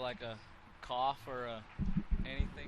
like a cough or anything?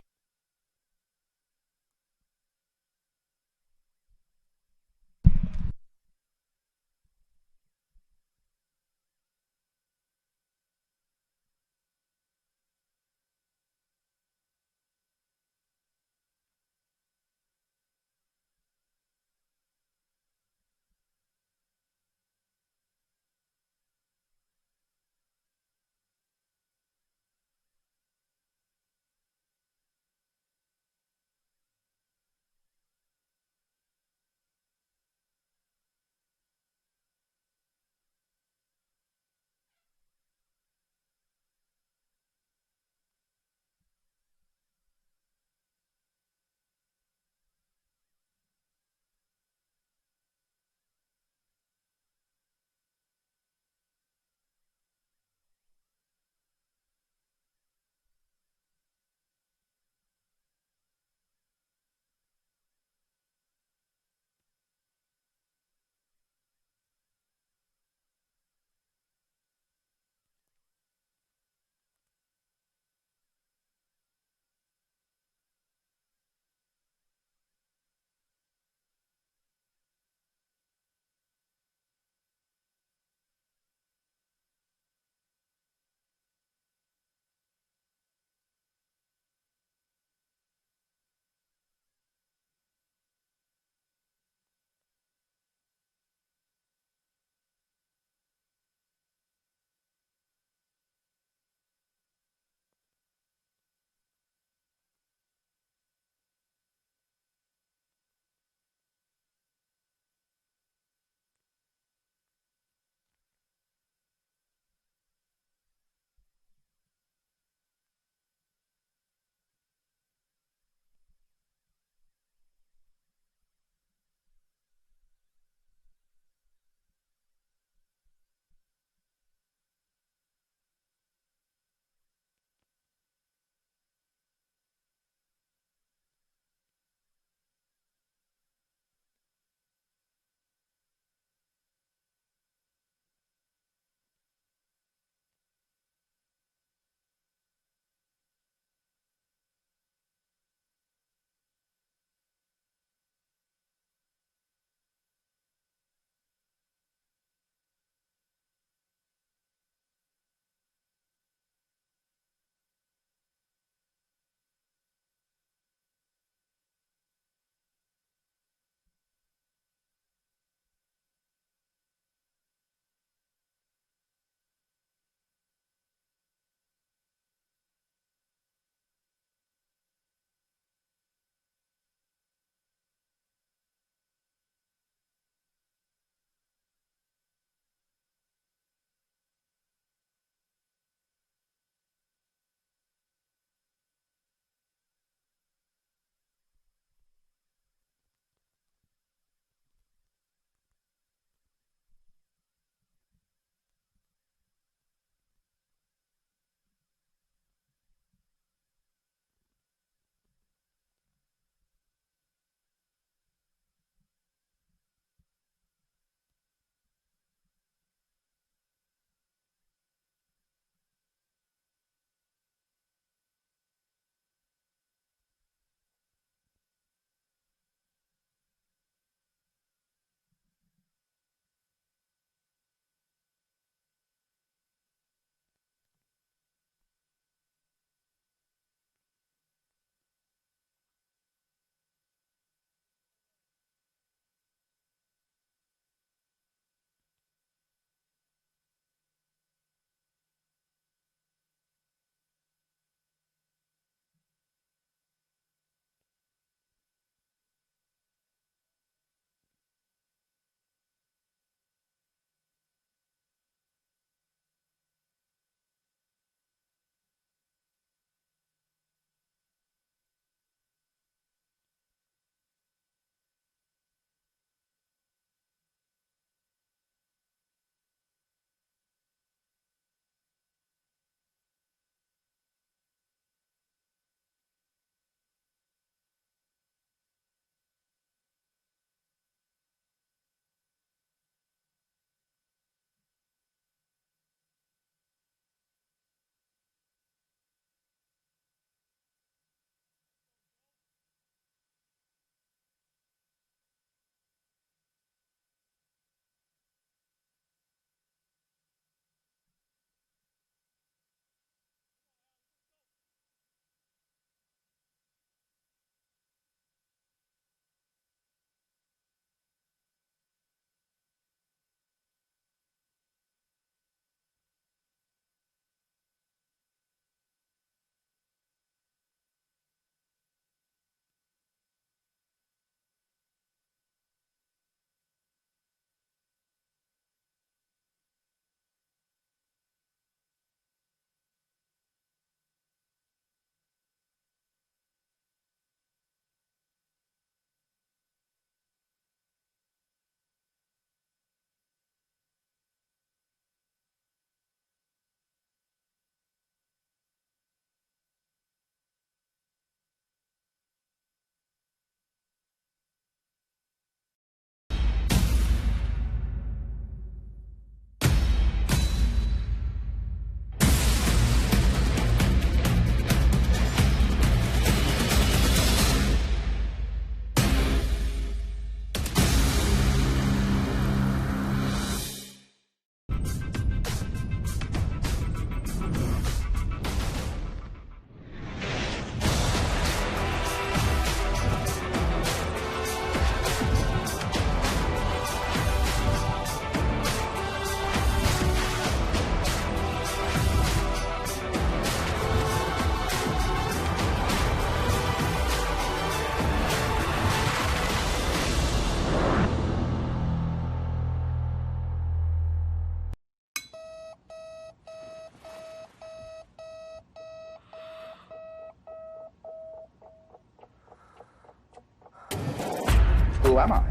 who am I?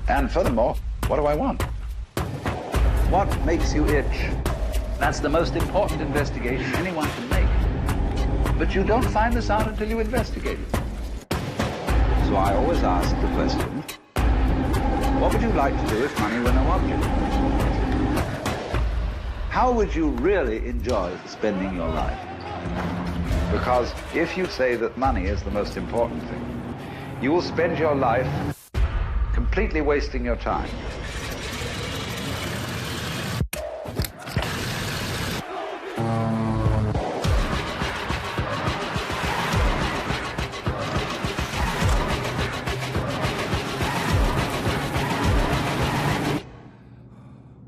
And furthermore, what do I want? What makes you itch? That's the most important investigation anyone can make. But you don't find this out until you investigate it. So I always ask the question, what would you like to do if money were no object? How would you really enjoy spending your life? Because if you say that money is the most important thing, you will spend your life completely wasting your time.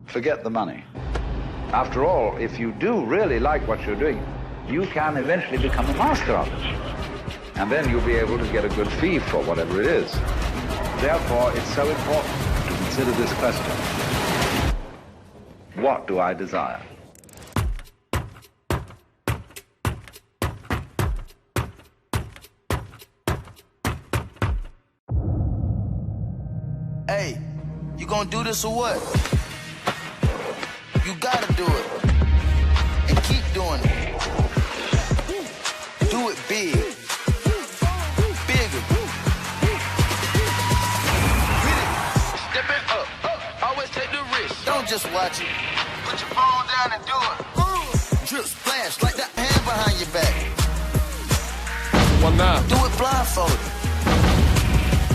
Forget the money. After all, if you do really like what you're doing, you can eventually become a master of it. And then you'll be able to get a good fee for whatever it is. Therefore, it's so important to consider this question. What do I desire? Hey, you gonna do this or what? You gotta do it. And keep doing it. Do it big. Bigger. Hit it. Step it up. Always take the risk. Don't just watch it. Put your phone down and do it. Drip splash like that hand behind your back. One now. Do it blindfolded.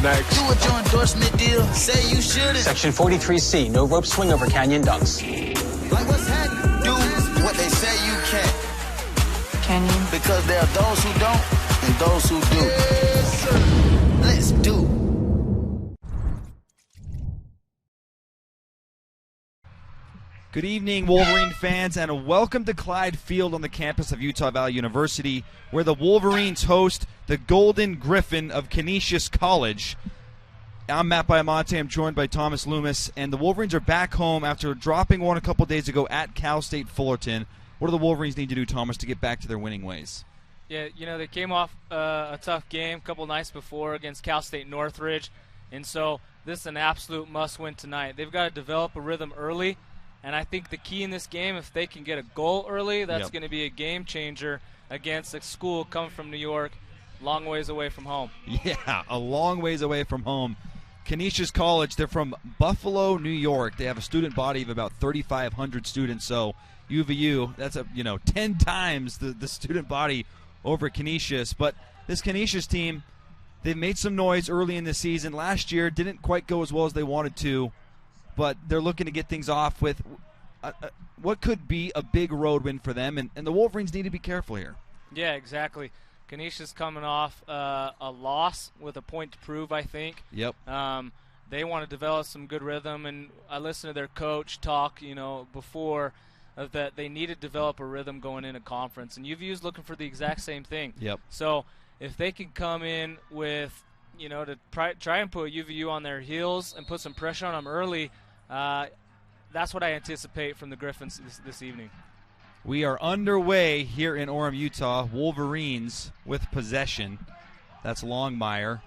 Next. Do it your endorsement deal. Say you shouldn't. Section 43C, no rope swing over canyon dunks. Like what's happening? Do what they say you can't. Can you? Because there are those who don't and those who do. Yes, sir. Let's do. Good evening, Wolverine fans, and welcome to Clyde Field on the campus of Utah Valley University, where the Wolverines host the Golden Griffin of Canisius College. I'm Matt Baiamonte. I'm joined by Thomas Loomis, and the Wolverines are back home after dropping one a couple days ago at Cal State Fullerton. What do the Wolverines need to do, Thomas, to get back to their winning ways? Yeah, they came off a tough game a couple nights before against Cal State Northridge, and so this is an absolute must-win tonight. They've got to develop a rhythm early, and I think the key in this game, if they can get a goal early, that's going to be a game changer against a school coming from New York, long ways away from home. Yeah, a long ways away from home. Canisius College, they're from Buffalo, New York. They have a student body of about 3,500 students, so UVU, that's 10 times the student body over at Canisius. But this Canisius team, they've made some noise early in the season. Last year didn't quite go as well as they wanted to, but they're looking to get things off with what could be a big road win for them, and the Wolverines need to be careful here. Yeah, exactly. Canisius coming off a loss with a point to prove, I think. Yep. They want to develop some good rhythm, and I listened to their coach talk, before that they need to develop a rhythm going into conference, and UVU's looking for the exact same thing. Yep. So if they can come in with, to try and put UVU on their heels and put some pressure on them early, that's what I anticipate from the Griffins this evening. We are underway here in Orem, Utah. Wolverines with possession. That's Longmire.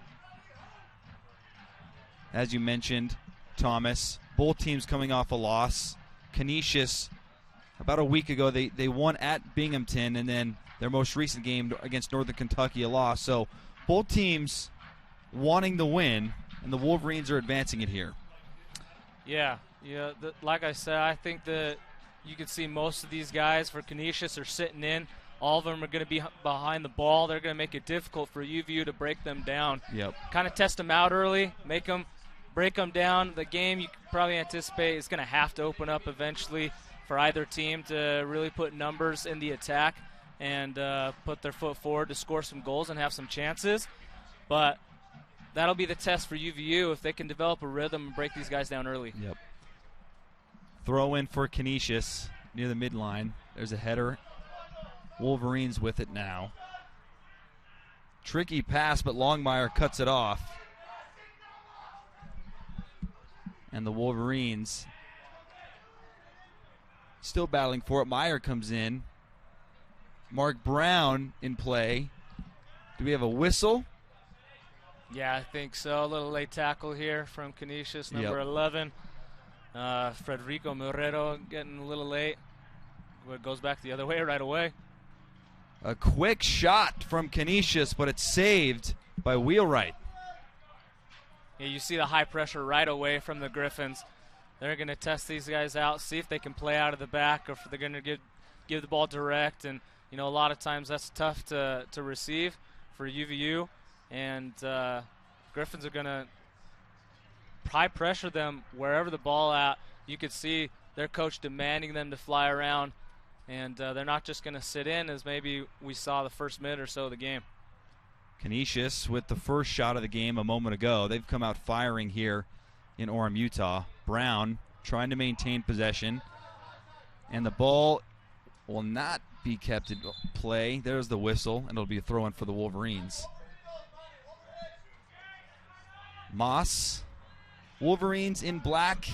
As you mentioned, Thomas, both teams coming off a loss. Canisius, about a week ago, they won at Binghamton, and then their most recent game against Northern Kentucky, a loss. So both teams wanting the win, and the Wolverines are advancing it here. Yeah. Like I said, I think that you can see most of these guys for Canisius are sitting in. All of them are going to be behind the ball. They're going to make it difficult for UVU to break them down. Yep. Kind of test them out early, break them down. The game you probably anticipate is going to have to open up eventually for either team to really put numbers in the attack and put their foot forward to score some goals and have some chances. But that'll be the test for UVU if they can develop a rhythm and break these guys down early. Yep. Throw in for Canisius near the midline. There's a header. Wolverines with it now. Tricky pass, but Longmire cuts it off. And the Wolverines still battling for it. Meyer comes in. Mark Brown in play. Do we have a whistle? Yeah, I think so. A little late tackle here from Canisius, number 11. Federico Morero getting a little late. It goes back the other way right away. A quick shot from Canisius, but it's saved by Wheelwright. Yeah, you see the high pressure right away from the Griffins. They're going to test these guys out, see if they can play out of the back or if they're going to give the ball direct. And, you know, a lot of times that's tough to receive for UVU. And Griffins are going to high pressure them wherever the ball at. You could see their coach demanding them to fly around. And they're not just going to sit in as maybe we saw the first minute or so of the game. Canisius with the first shot of the game a moment ago. They've come out firing here in Orem, Utah. Brown trying to maintain possession. And the ball will not be kept in play. There's the whistle, and it'll be a throw-in for the Wolverines. Moss. Wolverines in black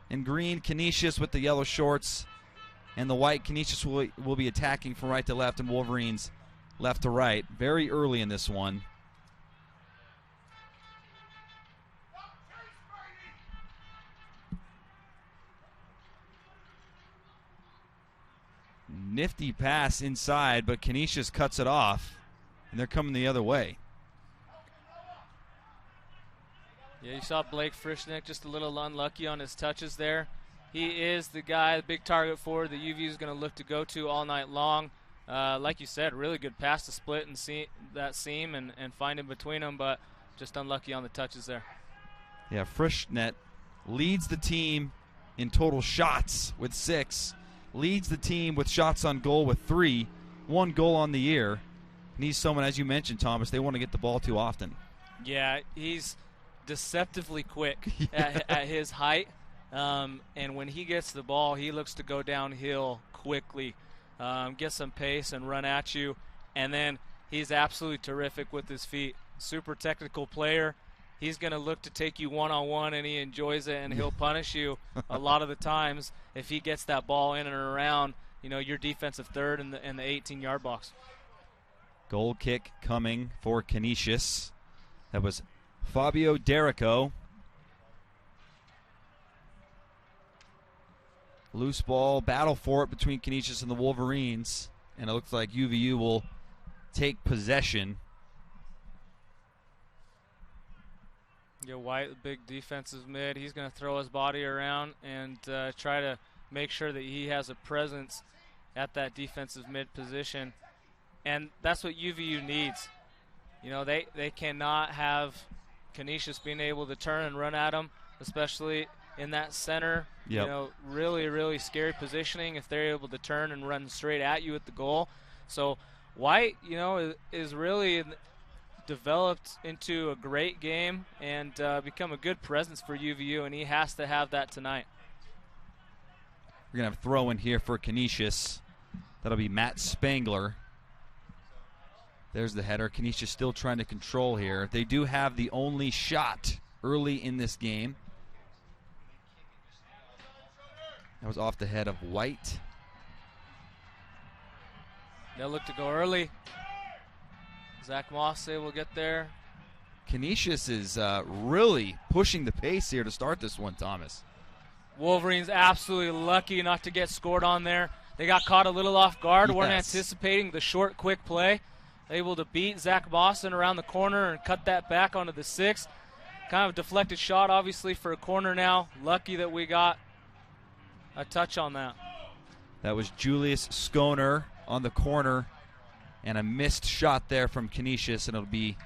and green. Canisius with the yellow shorts and the white. Canisius will be attacking from right to left, and Wolverines left to right. Very early in this one. Nifty pass inside, but Canisius cuts it off, and they're coming the other way. Yeah, you saw Blake Frischnick just a little unlucky on his touches there. He is the guy, the big target forward that UVU is going to look to go to all night long. Like you said, really good pass to split and see that seam and find him between them, but just unlucky on the touches there. Yeah, Frischnick leads the team in total shots with 6. Leads the team with shots on goal with 3. 1 goal on the year. And he's someone, as you mentioned, Thomas, they want to get the ball too often. Yeah, he's deceptively quick at his height. And when he gets the ball, he looks to go downhill quickly, get some pace and run at you. And then he's absolutely terrific with his feet. Super technical player. He's going to look to take you one-on-one, and he enjoys it, and he'll punish you a lot of the times if he gets that ball in and around, you know, your defensive third in the 18-yard box. Goal kick coming for Canisius. That was Fabio Derrico. Loose ball, battle for it between Canisius and the Wolverines, and it looks like UVU will take possession. Yeah, White, the big defensive mid, he's going to throw his body around and try to make sure that he has a presence at that defensive mid position. And that's what UVU needs. You know, they cannot have Canisius being able to turn and run at him, especially in that center. Yep. You know, really, really scary positioning if they're able to turn and run straight at you at the goal. So White, you know, is really developed into a great game and become a good presence for UVU, and he has to have that tonight. We're going to have a throw in here for Canisius. That'll be Matt Spangler. There's the header. Canisius still trying to control here. They do have the only shot early in this game. That was off the head of White. They'll look to go early. Zach Moss will get there. Canisius is really pushing the pace here to start this one, Thomas. Wolverines absolutely lucky not to get scored on there. They got caught a little off guard. Yes. Weren't anticipating the short, quick play. Able to beat Zach Boston around the corner and cut that back onto the 6. Kind of a deflected shot, obviously, for a corner now. Lucky that we got a touch on that. That was Julius Schoner on the corner, and a missed shot there from Canisius, and it'll be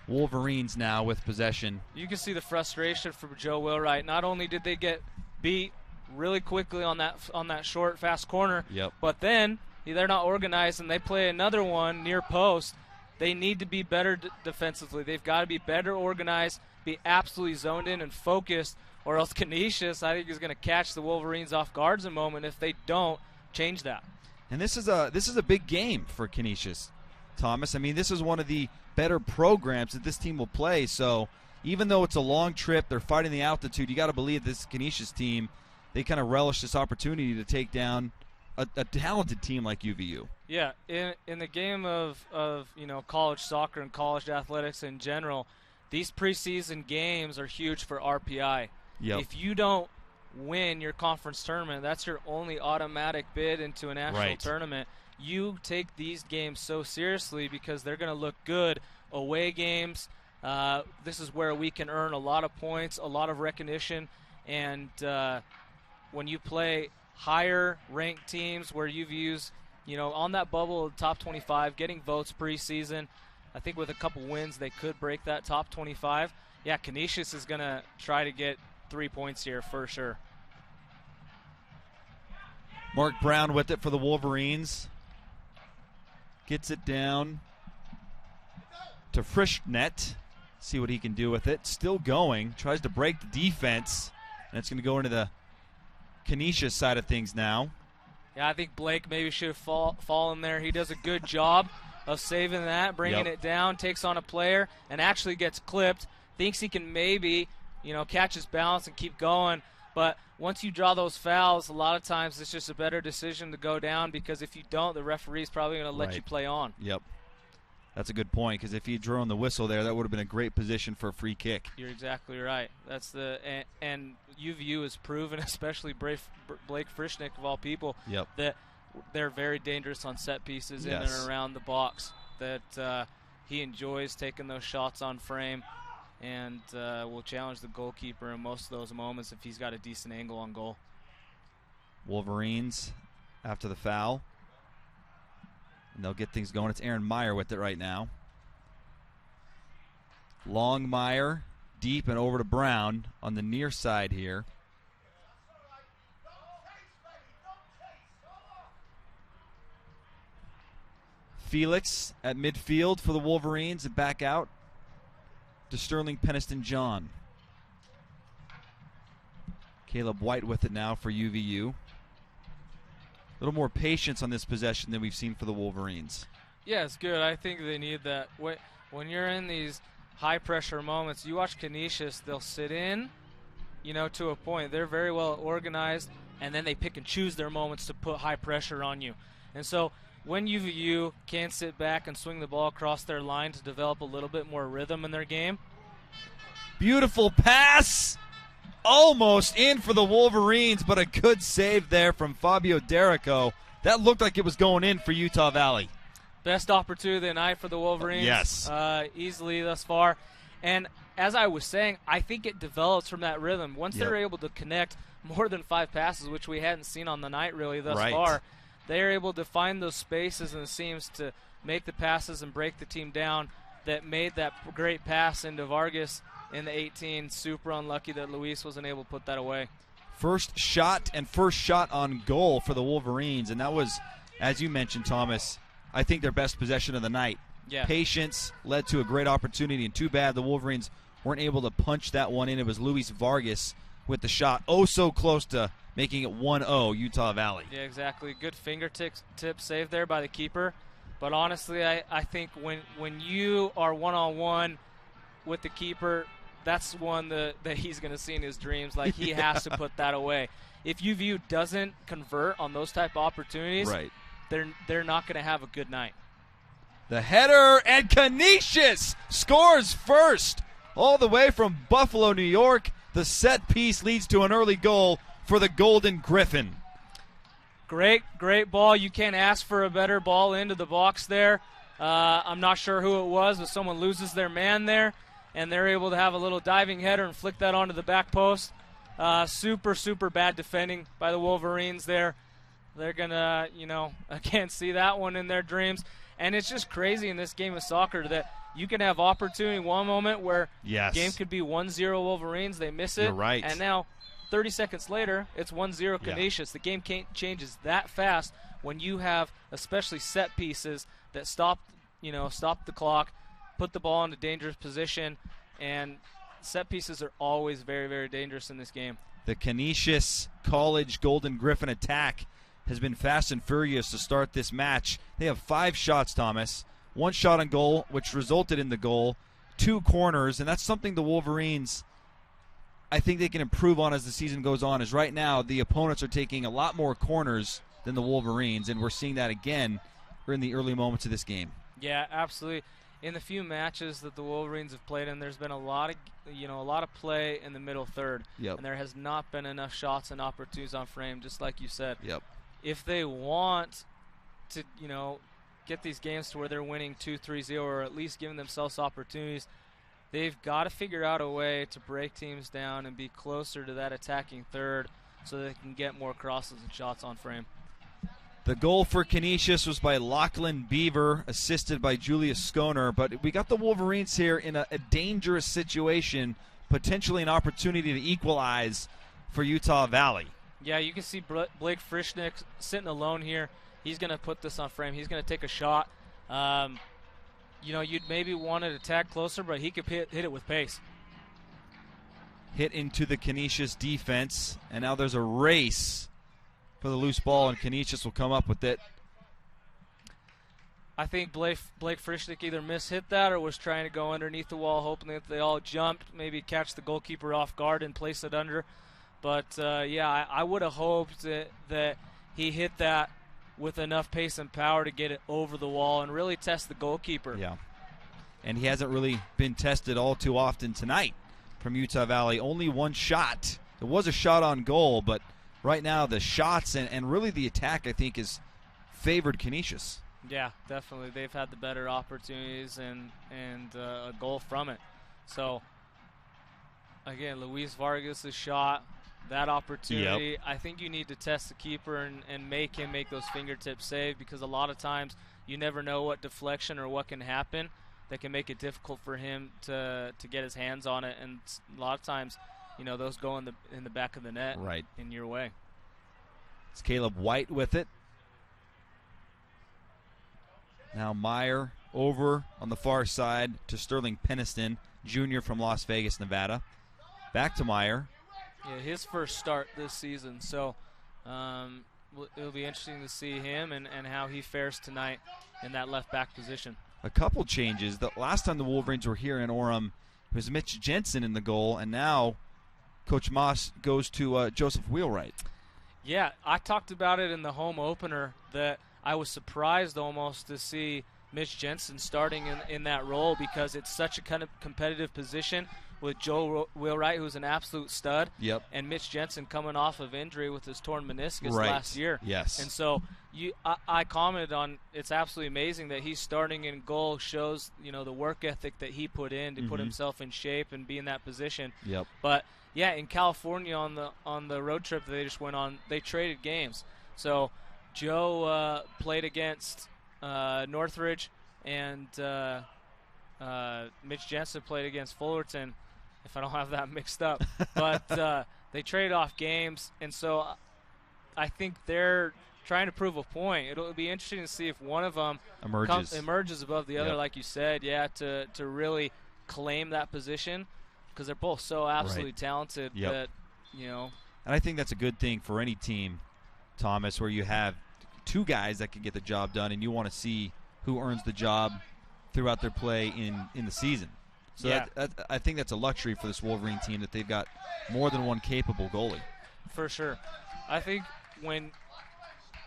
Wolverines now with possession. You can see the frustration from Joe Wheelwright. Not only did they get beat really quickly on that short, fast corner, but then they're not organized and they play another one near post. They need to be better defensively. They've got to be better organized, be absolutely zoned in and focused, or else Canisius, I think, is going to catch the Wolverines off guards a moment if they don't change that. And this is a big game for Canisius, Thomas. I mean, this is one of the better programs that this team will play. So even though it's a long trip, they're fighting the altitude, you got to believe this Canisius team, they kind of relish this opportunity to take down a talented team like UVU. Yeah, in the game of you know, college soccer and college athletics in general, these preseason games are huge for RPI. Yep. If you don't win your conference tournament, that's your only automatic bid into a national tournament. You take these games so seriously because they're going to look good. Away games, this is where we can earn a lot of points, a lot of recognition, and when you play higher ranked teams where you've used, on that bubble of top 25, getting votes preseason, I think with a couple wins they could break that top 25. Yeah, Canisius is going to try to get 3 points here for sure. Mark Brown with it for the Wolverines. Gets it down to Frischnet. See what he can do with it. Still going. Tries to break the defense. And it's going to go into the Canisius side of things now. Yeah, I think Blake maybe should have fallen there. He does a good job of saving that, bringing it down, takes on a player, and actually gets clipped. Thinks he can maybe, catch his balance and keep going. But once you draw those fouls, a lot of times it's just a better decision to go down, because if you don't, the referee's probably going to let you play on. Yep. That's a good point, because if he'd drawn the whistle there, that would have been a great position for a free kick. You're exactly right. That's and UVU has proven, especially Blake Frischnick of all people, that they're very dangerous on set pieces in and around the box. That he enjoys taking those shots on frame, and will challenge the goalkeeper in most of those moments if he's got a decent angle on goal. Wolverines after the foul. And they'll get things going. It's Aaron Meyer with it right now. Long Meyer, deep and over to Brown on the near side here. Felix at midfield for the Wolverines and back out to Sterling Peniston-John. Caleb White with it now for UVU. A little more patience on this possession than we've seen for the Wolverines. Yeah, it's good. I think they need that. When you're in these high-pressure moments, you watch Canisius, they'll sit in, to a point. They're very well organized, and then they pick and choose their moments to put high pressure on you. And so when UVU can sit back and swing the ball across their line to develop a little bit more rhythm in their game. Beautiful pass! Almost in for the Wolverines, but a good save there from Fabio Derrico. That looked like it was going in for Utah Valley. Best opportunity of the night for the Wolverines. Yes. Easily thus far. And as I was saying, I think it develops from that rhythm. Once they're able to connect more than 5 passes, which we hadn't seen on the night really thus far, they're able to find those spaces and seams to make the passes and break the team down that made that great pass into Vargas in the 18. Super unlucky that Luis wasn't able to put that away. First shot on goal for the Wolverines, and that was, as you mentioned, Thomas, I think their best possession of the night. Yeah. Patience led to a great opportunity, and too bad the Wolverines weren't able to punch that one in. It was Luis Vargas with the shot. Oh, so close to making it 1-0 Utah Valley. Yeah, exactly. Good fingertip save there by the keeper. But honestly, I think when you are one-on-one with the keeper, that's one that he's going to see in his dreams. Like, he has to put that away. If UVU doesn't convert on those type of opportunities, they're not going to have a good night. The header, and Canisius scores first. All the way from Buffalo, New York. The set piece leads to an early goal for the Golden Griffin. Great ball. You can't ask for a better ball into the box there. I'm not sure who it was, but someone loses their man there, and they're able to have a little diving header and flick that onto the back post. Super bad defending by the Wolverines there. They're going to, again, see that one in their dreams. And it's just crazy in this game of soccer that you can have opportunity one moment where game could be 1-0 Wolverines. They miss it. You're right. And now 30 seconds later, it's 1-0 Canisius. The game changes that fast when you have especially set pieces that stop the clock, put the ball in a dangerous position, and set pieces are always very, very dangerous in this game. The Canisius College Golden Griffin attack has been fast and furious to start this match. They have 5 shots, Thomas. 1 shot on goal, which resulted in the goal. 2 corners, and that's something the Wolverines, I think they can improve on as the season goes on, is right now the opponents are taking a lot more corners than the Wolverines, and we're seeing that again in the early moments of this game. Yeah, absolutely. in the few matches that the Wolverines have played in, there's been a lot of play in the middle third. Yep. And there has not been enough shots and opportunities on frame, just like you said. Yep. If they want to, get these games to where they're winning 2-3-0 or at least giving themselves opportunities, they've got to figure out a way to break teams down and be closer to that attacking third so they can get more crosses and shots on frame. The goal for Canisius was by Lachlan Beaver, assisted by Julius Skoner. But we got the Wolverines here in a dangerous situation, potentially an opportunity to equalize for Utah Valley. Yeah, you can see Blake Frischnick sitting alone here. He's going to put this on frame. He's going to take a shot. You'd maybe want to attack closer, but he could hit it with pace. Hit into the Canisius defense, and now there's a race for the loose ball, and Canisius will come up with it. I think Blake Frischnick either mishit that or was trying to go underneath the wall, hoping that they all jumped, maybe catch the goalkeeper off guard and place it under. But, I would have hoped that he hit that with enough pace and power to get it over the wall and really test the goalkeeper. Yeah, and he hasn't really been tested all too often tonight from Utah Valley. Only one shot. It was a shot on goal, but right now the shots and really the attack, I think, is favored Canisius. Yeah, definitely. They've had the better opportunities and a goal from it. So, again, Luis Vargas' shot, that opportunity. Yep. I think you need to test the keeper and make him make those fingertip save, because a lot of times you never know what deflection or what can happen that can make it difficult for him to get his hands on it. And a lot of times, those go in the back of the net, right, in your way. It's Caleb White with it. Now Meyer over on the far side to Sterling Peniston, Jr. from Las Vegas, Nevada. Back to Meyer. Yeah, his first start this season, so it'll be interesting to see him and how he fares tonight in that left back position. A couple changes. The last time the Wolverines were here in Orem, it was Mitch Jensen in the goal, and now Coach Moss goes to Joseph Wheelwright. Yeah, I talked about it in the home opener that I was surprised almost to see Mitch Jensen starting in that role, because it's such a kind of competitive position with Joe Wheelwright, who's an absolute stud, yep, and Mitch Jensen coming off of injury with his torn meniscus right, last year. Yes. And so I commented on, it's absolutely amazing that he's starting in goal, shows the work ethic that he put in to put himself in shape and be in that position. Yep. But yeah, in California on the road trip that they just went on, they traded games. So Joe played against Northridge, and Mitch Jensen played against Fullerton, if I don't have that mixed up. But they traded off games, and so I think they're trying to prove a point. It'll be interesting to see if one of them emerges above the other, yep, like you said, to really claim that position, because they're both so absolutely right, talented, yep, that, And I think that's a good thing for any team, Thomas, where you have two guys that can get the job done, and you want to see who earns the job throughout their play in the season. So yeah, I think that's a luxury for this Wolverine team, that they've got more than one capable goalie. For sure. I think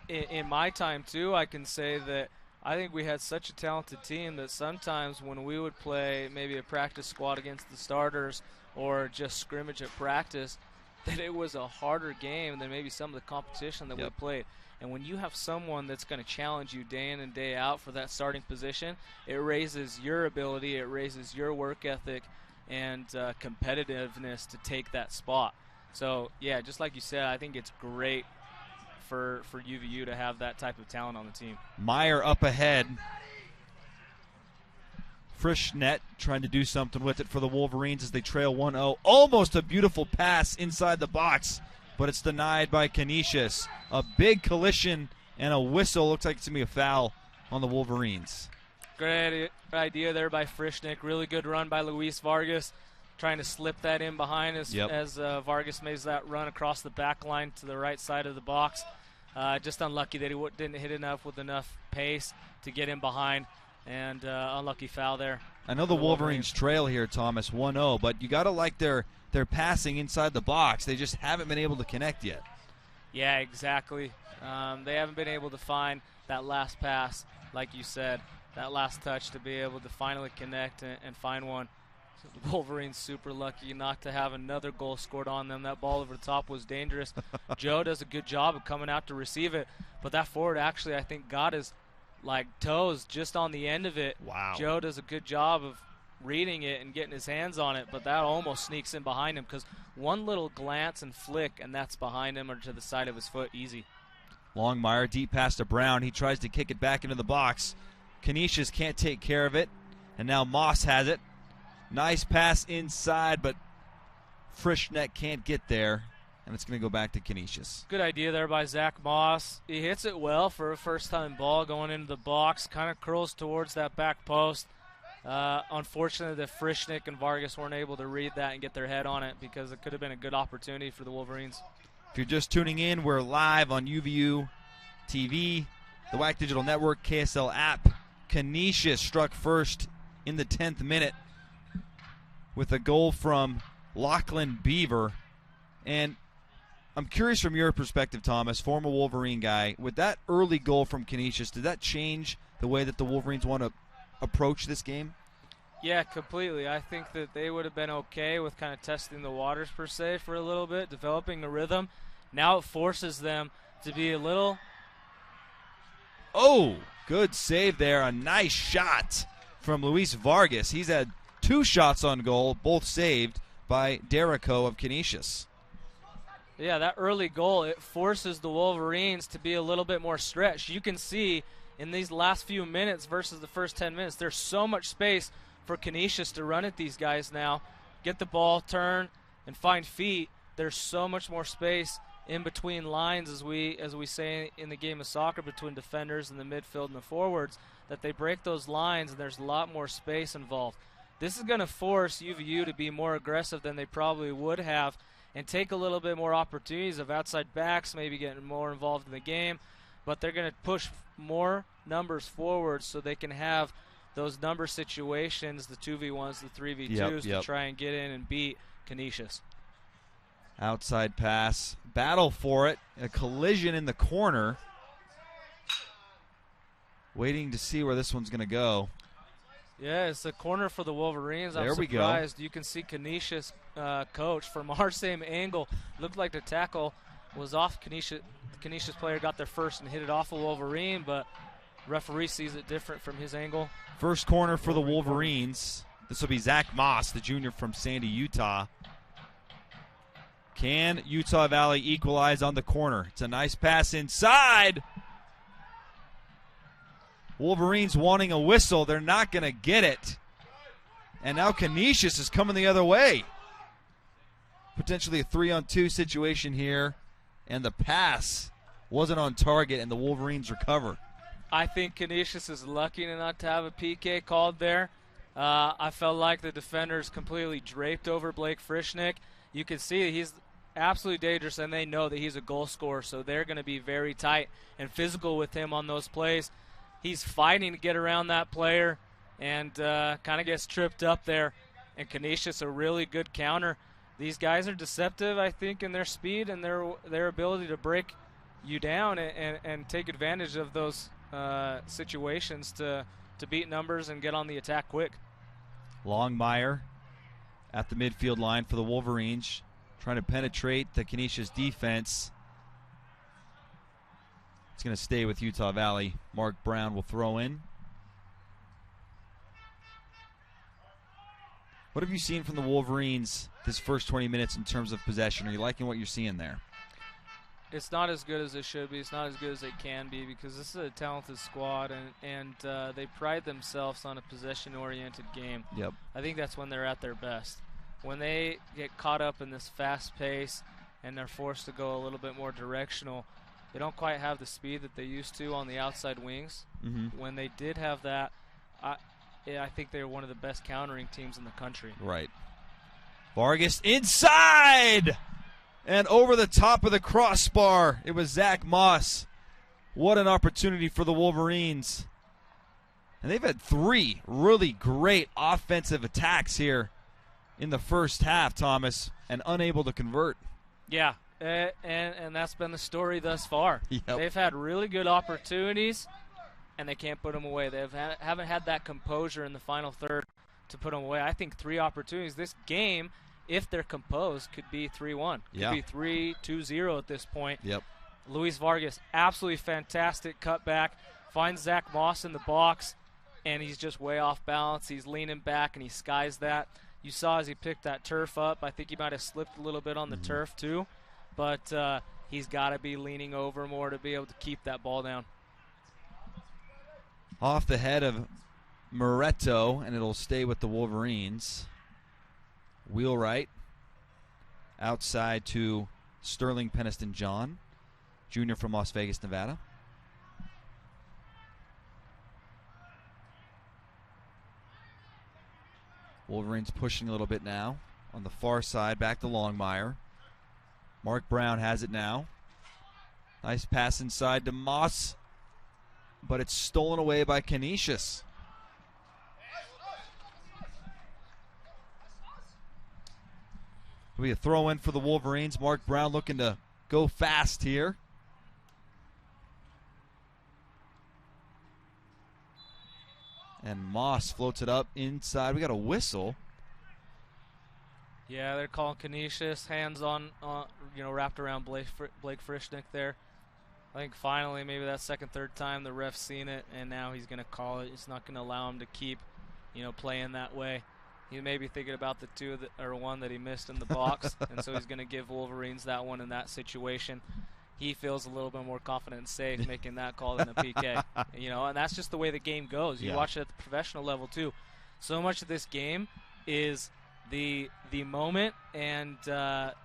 in my time too, I can say that I think we had such a talented team that sometimes when we would play maybe a practice squad against the starters or just scrimmage at practice, that it was a harder game than maybe some of the competition that, yep, we played. And when you have someone that's going to challenge you day in and day out for that starting position, it raises your ability, it raises your work ethic and competitiveness to take that spot. So, yeah, just like you said, I think it's great for UVU to have that type of talent on the team. Meyer up ahead. Frischnet trying to do something with it for the Wolverines as they trail 1-0. Almost a beautiful pass inside the box, but it's denied by Canisius. A big collision and a whistle. Looks like it's going to be a foul on the Wolverines. Great idea there by Frischnick. Really good run by Luis Vargas, trying to slip that in behind as Vargas makes that run across the back line to the right side of the box. Just unlucky that he didn't hit enough with enough pace to get in behind, and unlucky foul there. I know the Wolverines trail here, Thomas, 1-0, but you got to like their passing inside the box. They just haven't been able to connect yet. Yeah, exactly. They haven't been able to find that last pass, like you said. that last touch to be able to finally connect and find one. So the Wolverines super lucky not to have another goal scored on them. That ball over the top was dangerous. Joe does a good job of coming out to receive it, but that forward actually, I think, got his toes just on the end of it. Wow. Joe does a good job of reading it and getting his hands on it, but that almost sneaks in behind him because one little glance and flick, and that's behind him or to the side of his foot, easy. Longmire deep pass to Brown. He tries to kick it back into the box. Canisius can't take care of it, and now Moss has it. Nice pass inside, but Frischneck can't get there, and it's going to go back to Canisius. Good idea there by Zach Moss. He hits it well for a first-time ball going into the box, kind of curls towards that back post. Unfortunately, the Frischneck and Vargas weren't able to read that and get their head on it because it could have been a good opportunity for the Wolverines. If you're just tuning in, we're live on UVU TV, the WAC Digital Network, KSL app. Canisius struck first in the 10th minute with a goal from Lachlan Beaver. And I'm curious from your perspective, Thomas, former Wolverine guy, with that early goal from Canisius, did that change the way that the Wolverines want to approach this game? Yeah, completely. I think that they would have been okay with kind of testing the waters, per se, for a little bit, developing a rhythm. Now it forces them to be a little... Oh, good save there. A nice shot from Luis Vargas. He's had 2 shots on goal, both saved by Derico of Canisius. Yeah, that early goal, it forces the Wolverines to be a little bit more stretched. You can see in these last few minutes versus the first 10 minutes, there's so much space for Canisius to run at these guys now, get the ball, turn, and find feet. There's so much more space in between lines, as we say in the game of soccer, between defenders and the midfield and the forwards, that they break those lines and there's a lot more space involved. This is going to force UVU to be more aggressive than they probably would have and take a little bit more opportunities of outside backs, maybe getting more involved in the game, but they're going to push more numbers forward so they can have those number situations, the 2v1s, the 3v2s, to try and get in and beat Canisius. Outside pass, battle for it, a collision in the corner. Waiting to see where this one's going to go. Yeah, it's a corner for the Wolverines. There I'm we go. surprised. You can see Canisius coach from our same angle. Looked like the tackle was off Canisius. The Canisius player got there first and hit it off a Wolverine, but referee sees it different from his angle. First corner for the Wolverines. This will be Zach Moss, the junior from Sandy, Utah. Can Utah Valley equalize on the corner? It's a nice pass inside. Wolverines wanting a whistle. They're not going to get it. And now Canisius is coming the other way. Potentially a 3-on-2 situation here. And the pass wasn't on target, and the Wolverines recover. I think Canisius is lucky not to have a PK called there. I felt like the defenders completely draped over Blake Frischneck. You can see that he's absolutely dangerous, and they know that he's a goal scorer, so they're going to be very tight and physical with him on those plays. He's fighting to get around that player and kind of gets tripped up there. And Canisius, a really good counter. These guys are deceptive, I think, in their speed and their ability to break you down and take advantage of those situations to beat numbers and get on the attack quick. Longmire at the midfield line for the Wolverines, trying to penetrate the Canisius defense. It's going to stay with Utah Valley. Mark Brown will throw in. What have you seen from the Wolverines this first 20 minutes in terms of possession? Are you liking what you're seeing there? It's not as good as it should be. It's not as good as it can be because this is a talented squad, and they pride themselves on a possession-oriented game. Yep. I think that's when they're at their best. When they get caught up in this fast pace and they're forced to go a little bit more directional, they don't quite have the speed that they used to on the outside wings. Mm-hmm. When they did have that, I think they're one of the best countering teams in the country. Right. Vargas inside! And over the top of the crossbar, it was Zach Moss. What an opportunity for the Wolverines. And they've had 3 really great offensive attacks here in the first half, Thomas, and unable to convert. Yeah, and that's been the story thus far. Yep. They've had really good opportunities, and they can't put them away. They haven't had that composure in the final third to put them away. I think 3 opportunities. This game, if they're composed, could be 3-1. Could be 3-2-0 at this point. Yep. Luis Vargas, absolutely fantastic cutback, finds Zach Moss in the box, and he's just way off balance. He's leaning back, and he skies that. You saw as he picked that turf up, I think he might have slipped a little bit on the turf too, but he's got to be leaning over more to be able to keep that ball down. Off the head of Moretto, and it'll stay with the Wolverines. Wheelwright outside to Sterling Peniston-John, junior from Las Vegas, Nevada. Wolverines pushing a little bit now on the far side, back to Longmire. Mark Brown has it now. Nice pass inside to Moss, but it's stolen away by Canisius. It'll be a throw in for the Wolverines. Mark Brown looking to go fast here. And Moss floats it up inside. We got a whistle. Yeah, they're calling Canisius, hands on, wrapped around Blake Frischnick there. I think finally, maybe that second, third time, the ref's seen it, and now he's going to call it. It's not going to allow him to keep, playing that way. He may be thinking about the one that he missed in the box, and so he's going to give Wolverines that one in that situation. He feels a little bit more confident and safe making that call than a PK. And that's just the way the game goes. You watch it at the professional level too. So much of this game is the moment and the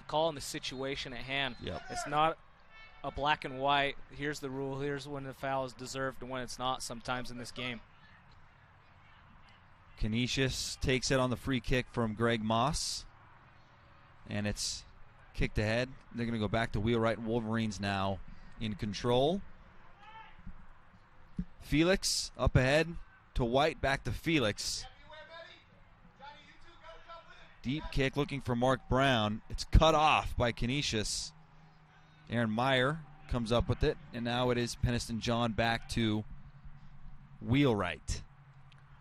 call and the situation at hand. Yep. It's not a black and white. Here's the rule. Here's when the foul is deserved and when it's not. Sometimes in this game. Canisius takes it on the free kick from Greg Moss, and it's kicked ahead. They're going to go back to Wheelwright. Wolverines now in control. Felix up ahead to White, back to Felix. Deep kick looking for Mark Brown. It's cut off by Canisius. Aaron Meyer comes up with it, and now it is Peniston-John back to Wheelwright.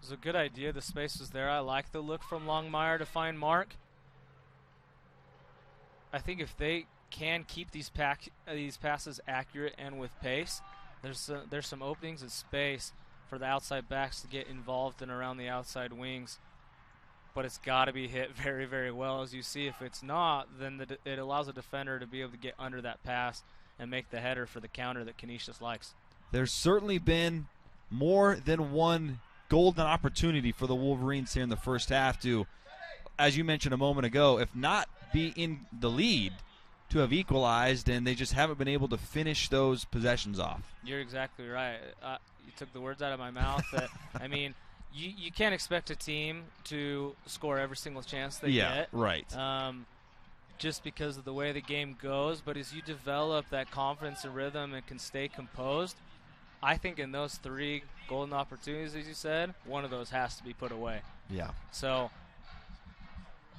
It was a good idea. The space was there. I like the look from Longmire to find Mark. I think if they can keep these passes accurate and with pace, there's some openings in space for the outside backs to get involved in around the outside wings. But it's got to be hit very, very well. As you see, if it's not, then it allows a defender to be able to get under that pass and make the header for the counter that Canisius likes. There's certainly been more than one golden opportunity for the Wolverines here in the first half to, as you mentioned a moment ago, if not be in the lead, to have equalized, and they just haven't been able to finish those possessions off. You're exactly right. You took the words out of my mouth. I mean, you can't expect a team to score every single chance they get. Yeah, right. Just because of the way the game goes. But as you develop that confidence and rhythm and can stay composed, I think in those 3 golden opportunities, as you said, one of those has to be put away. Yeah. So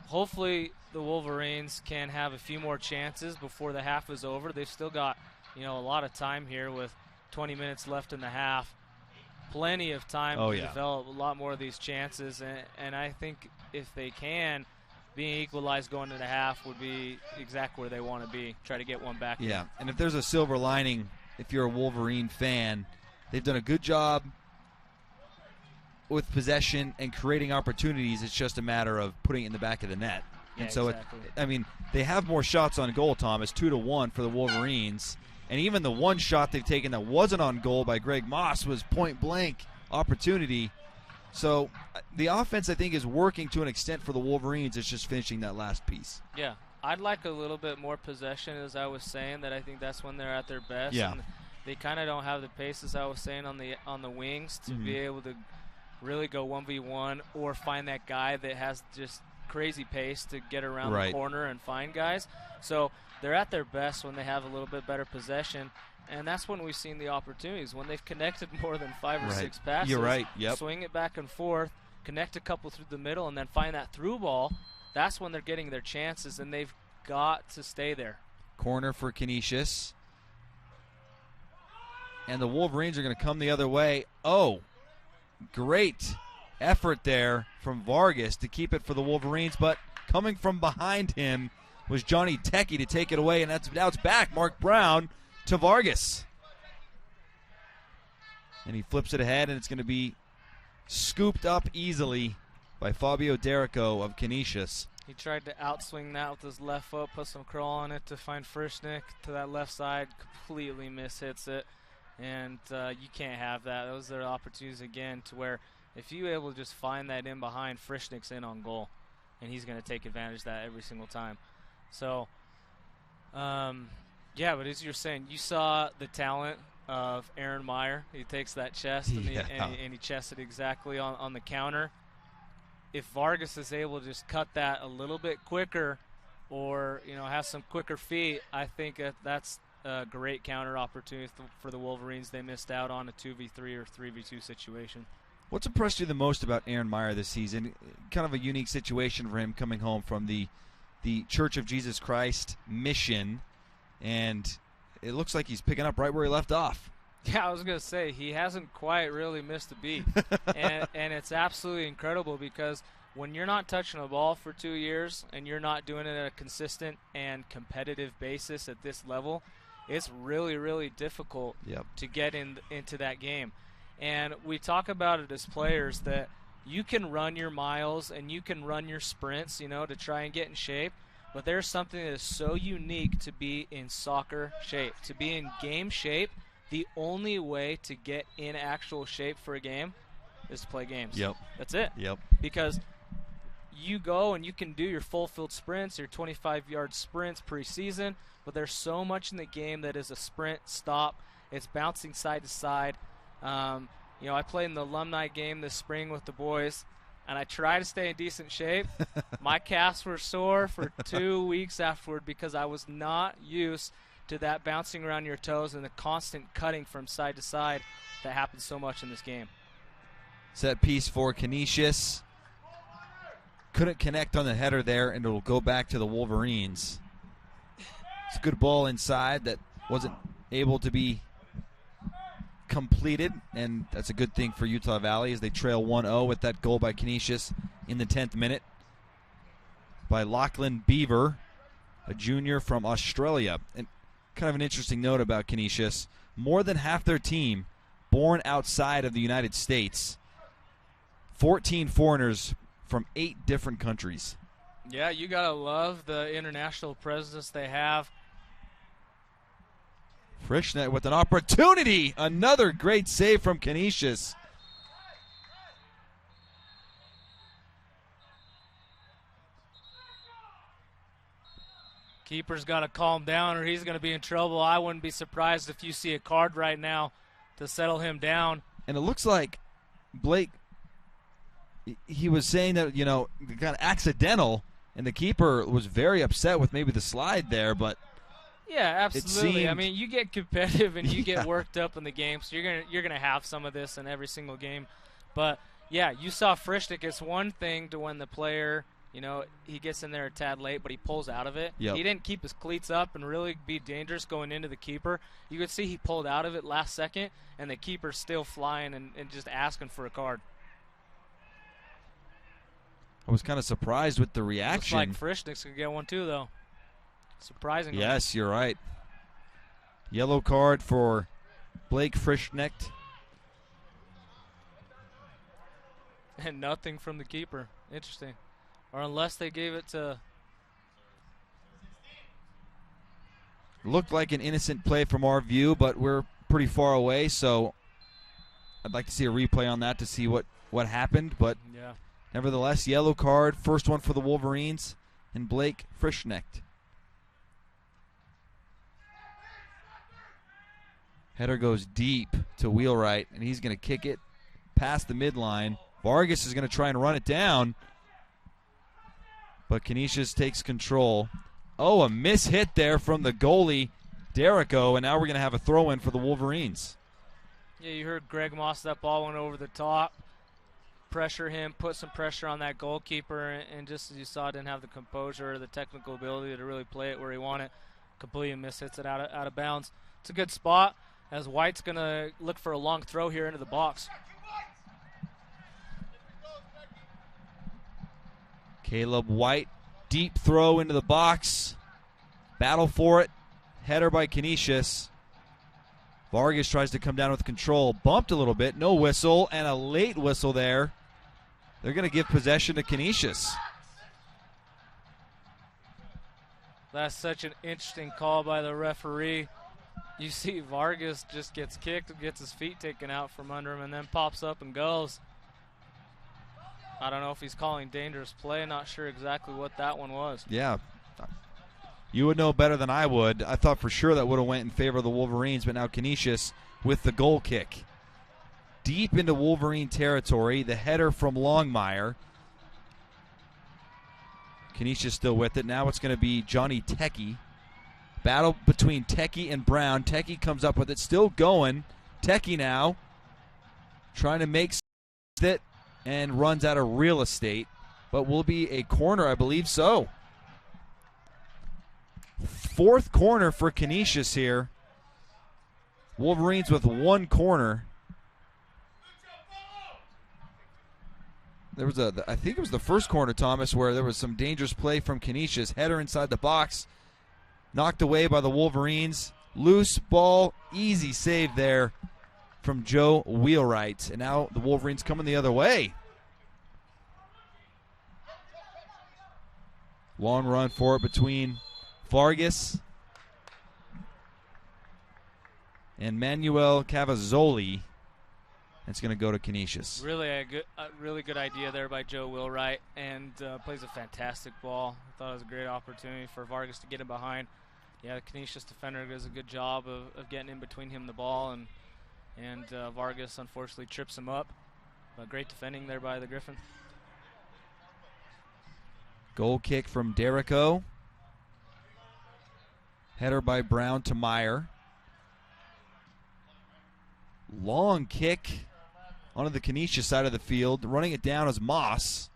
hopefully the Wolverines can have a few more chances before the half is over. They've still got, a lot of time here with 20 minutes left in the half. Plenty of time to develop a lot more of these chances. And I think if they can, being equalized going into half would be exactly where they want to be. Try to get one back. Yeah, and if there's a silver lining, if you're a Wolverine fan, they've done a good job with possession and creating opportunities. It's just a matter of putting it in the back of the net. Yeah, and so, exactly. They have more shots on goal, Tom. It's 2-1 for the Wolverines. And even the one shot they've taken that wasn't on goal by Greg Moss was point-blank opportunity. So the offense, I think, is working to an extent for the Wolverines. It's just finishing that last piece. Yeah. I'd like a little bit more possession, as I was saying, that I think that's when they're at their best. Yeah. And they kind of don't have the pace, as I was saying, on the wings to be able to really go 1v1 or find that guy that has just crazy pace to get around the corner and find guys. So they're at their best when they have a little bit better possession, and that's when we've seen the opportunities. When they've connected more than 5 or 6 passes, you're right. Yep. Swing it back and forth, connect a couple through the middle, and then find that through ball. That's when they're getting their chances, and they've got to stay there. Corner for Canisius. and the Wolverines are going to come the other way. Oh, great effort there from Vargas to keep it for the Wolverines, but coming from behind him was Johnny Techie to take it away, and now it's back. Mark Brown to Vargas. And he flips it ahead, and it's going to be scooped up easily by Fabio Derrico of Canisius. He tried to outswing that with his left foot, put some curl on it to find Frischnick to that left side, completely mishits it. And you can't have that. Those are opportunities again to where if you able to just find that in behind, Frischnick's in on goal, and he's going to take advantage of that every single time. So, yeah, but as you're saying, you saw the talent of Aaron Meyer. He takes that chest and he chests it exactly on the counter. If Vargas is able to just cut that a little bit quicker or, have some quicker feet, I think that's a great counter opportunity for the Wolverines. They missed out on a 2v3 or 3v2 situation. What's impressed you the most about Aaron Meyer this season? Kind of a unique situation for him coming home from the Church of Jesus Christ mission, and it looks like he's picking up right where he left off. Yeah, I was going to say, he hasn't quite really missed a beat. and it's absolutely incredible because when you're not touching a ball for 2 years and you're not doing it at a consistent and competitive basis at this level, it's really, really difficult to get into that game. And we talk about it as players that you can run your miles and you can run your sprints, to try and get in shape. But there's something that is so unique to be in soccer shape. To be in game shape, the only way to get in actual shape for a game is to play games. Yep. That's it. Yep. Because you go and you can do your full field sprints, your 25-yard sprints preseason, but there's so much in the game that is a sprint, stop. It's bouncing side to side. I played in the alumni game this spring with the boys, and I try to stay in decent shape. My calves were sore for 2 weeks afterward because I was not used to that bouncing around your toes and the constant cutting from side to side that happens so much in this game. Set piece for Canisius. Couldn't connect on the header there, and it'll go back to the Wolverines. It's a good ball inside that wasn't able to be completed, and that's a good thing for Utah Valley as they trail 1-0 with that goal by Canisius in the 10th minute by Lachlan Beaver, a junior from Australia. And kind of an interesting note about Canisius, more than half their team born outside of the United States. 14 foreigners from 8 different countries. Yeah, you got to love the international presence they have. Frischnick with an opportunity. Another great save from Canisius. Keeper's got to calm down or he's going to be in trouble. I wouldn't be surprised if you see a card right now to settle him down. And it looks like Blake, he was saying that, kind of accidental, and the keeper was very upset with maybe the slide there, but yeah, absolutely. I mean, you get competitive and you get worked up in the game, so you're gonna have some of this in every single game. But yeah, you saw Frischnick. It's one thing to when the player, he gets in there a tad late, but he pulls out of it. Yep. He didn't keep his cleats up and really be dangerous going into the keeper. You could see he pulled out of it last second, and the keeper's still flying and just asking for a card. I was kind of surprised with the reaction. Looks like Frischnick's going to get one too, though. Surprisingly. Yes, you're right. Yellow card for Blake Frischnick. And nothing from the keeper. Interesting. Or unless they gave it to... Looked like an innocent play from our view, but we're pretty far away, so I'd like to see a replay on that to see what happened. But yeah. Nevertheless, yellow card, first one for the Wolverines, and Blake Frischnick. Header goes deep to Wheelwright, and he's going to kick it past the midline. Vargas is going to try and run it down, but Canisius takes control. Oh, a miss-hit there from the goalie, Derrico, and now we're going to have a throw-in for the Wolverines. Yeah, you heard Greg Moss. That ball went over the top. Pressure him, put some pressure on that goalkeeper, and just as you saw, didn't have the composure or the technical ability to really play it where he wanted. Completely mishits it out of bounds. It's a good spot. as White's going to look for a long throw here into the box. Caleb White, deep throw into the box. Battle for it. Header by Canisius. Vargas tries to come down with control. Bumped a little bit. No whistle, and a late whistle there. They're going to give possession to Canisius. That's such an interesting call by the referee. You see Vargas just gets kicked, gets his feet taken out from under him, and then pops up and goes. I don't know if he's calling dangerous play. Not sure exactly what that one was. Yeah. You would know better than I would. I thought for sure that would have went in favor of the Wolverines, but now Canisius with the goal kick. Deep into Wolverine territory. The header from Longmire. Canisius still with it. Now it's going to be Johnny Techie. Battle between Techie and Brown. Techie comes up with it. Still going. Techie now trying to make it and runs out of real estate. But will be a corner, I believe so. Fourth corner for Canisius here. Wolverines with one corner. There was I think it was the first corner, Thomas, where there was some dangerous play from Canisius. Header inside the box. Knocked away by the Wolverines. Loose ball. Easy save there from Joe Wheelwright. And now the Wolverines coming the other way. Long run for it between Vargas and Manuel Cavazzoli. It's going to go to Canisius. Really a really good idea there by Joe Wheelwright, and plays a fantastic ball. I thought it was a great opportunity for Vargas to get him behind. Yeah, the Canisius defender does a good job of getting in between him and the ball, and Vargas unfortunately trips him up. But great defending there by the Griffin. Goal kick from Derrico. Header by Brown to Meyer. Long kick onto the Canisius side of the field. Running it down is Moss.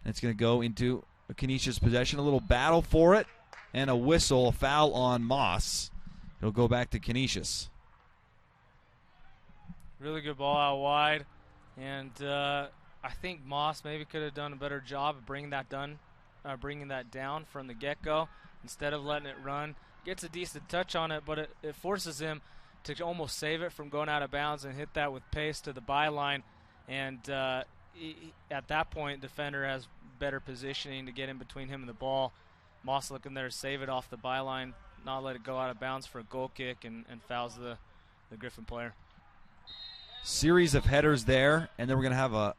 And it's going to go into a Canisius possession. A little battle for it. And a whistle, a foul on Moss. It'll go back to Canisius. Really good ball out wide. And I think Moss maybe could have done a better job of bringing that down from the get-go instead of letting it run. Gets a decent touch on it, but it forces him to almost save it from going out of bounds and hit that with pace to the byline. And at that point, defender has better positioning to get in between him and the ball. Moss looking there to save it off the byline, not let it go out of bounds for a goal kick, and fouls the Griffin player. Series of headers there, and then we're going to have a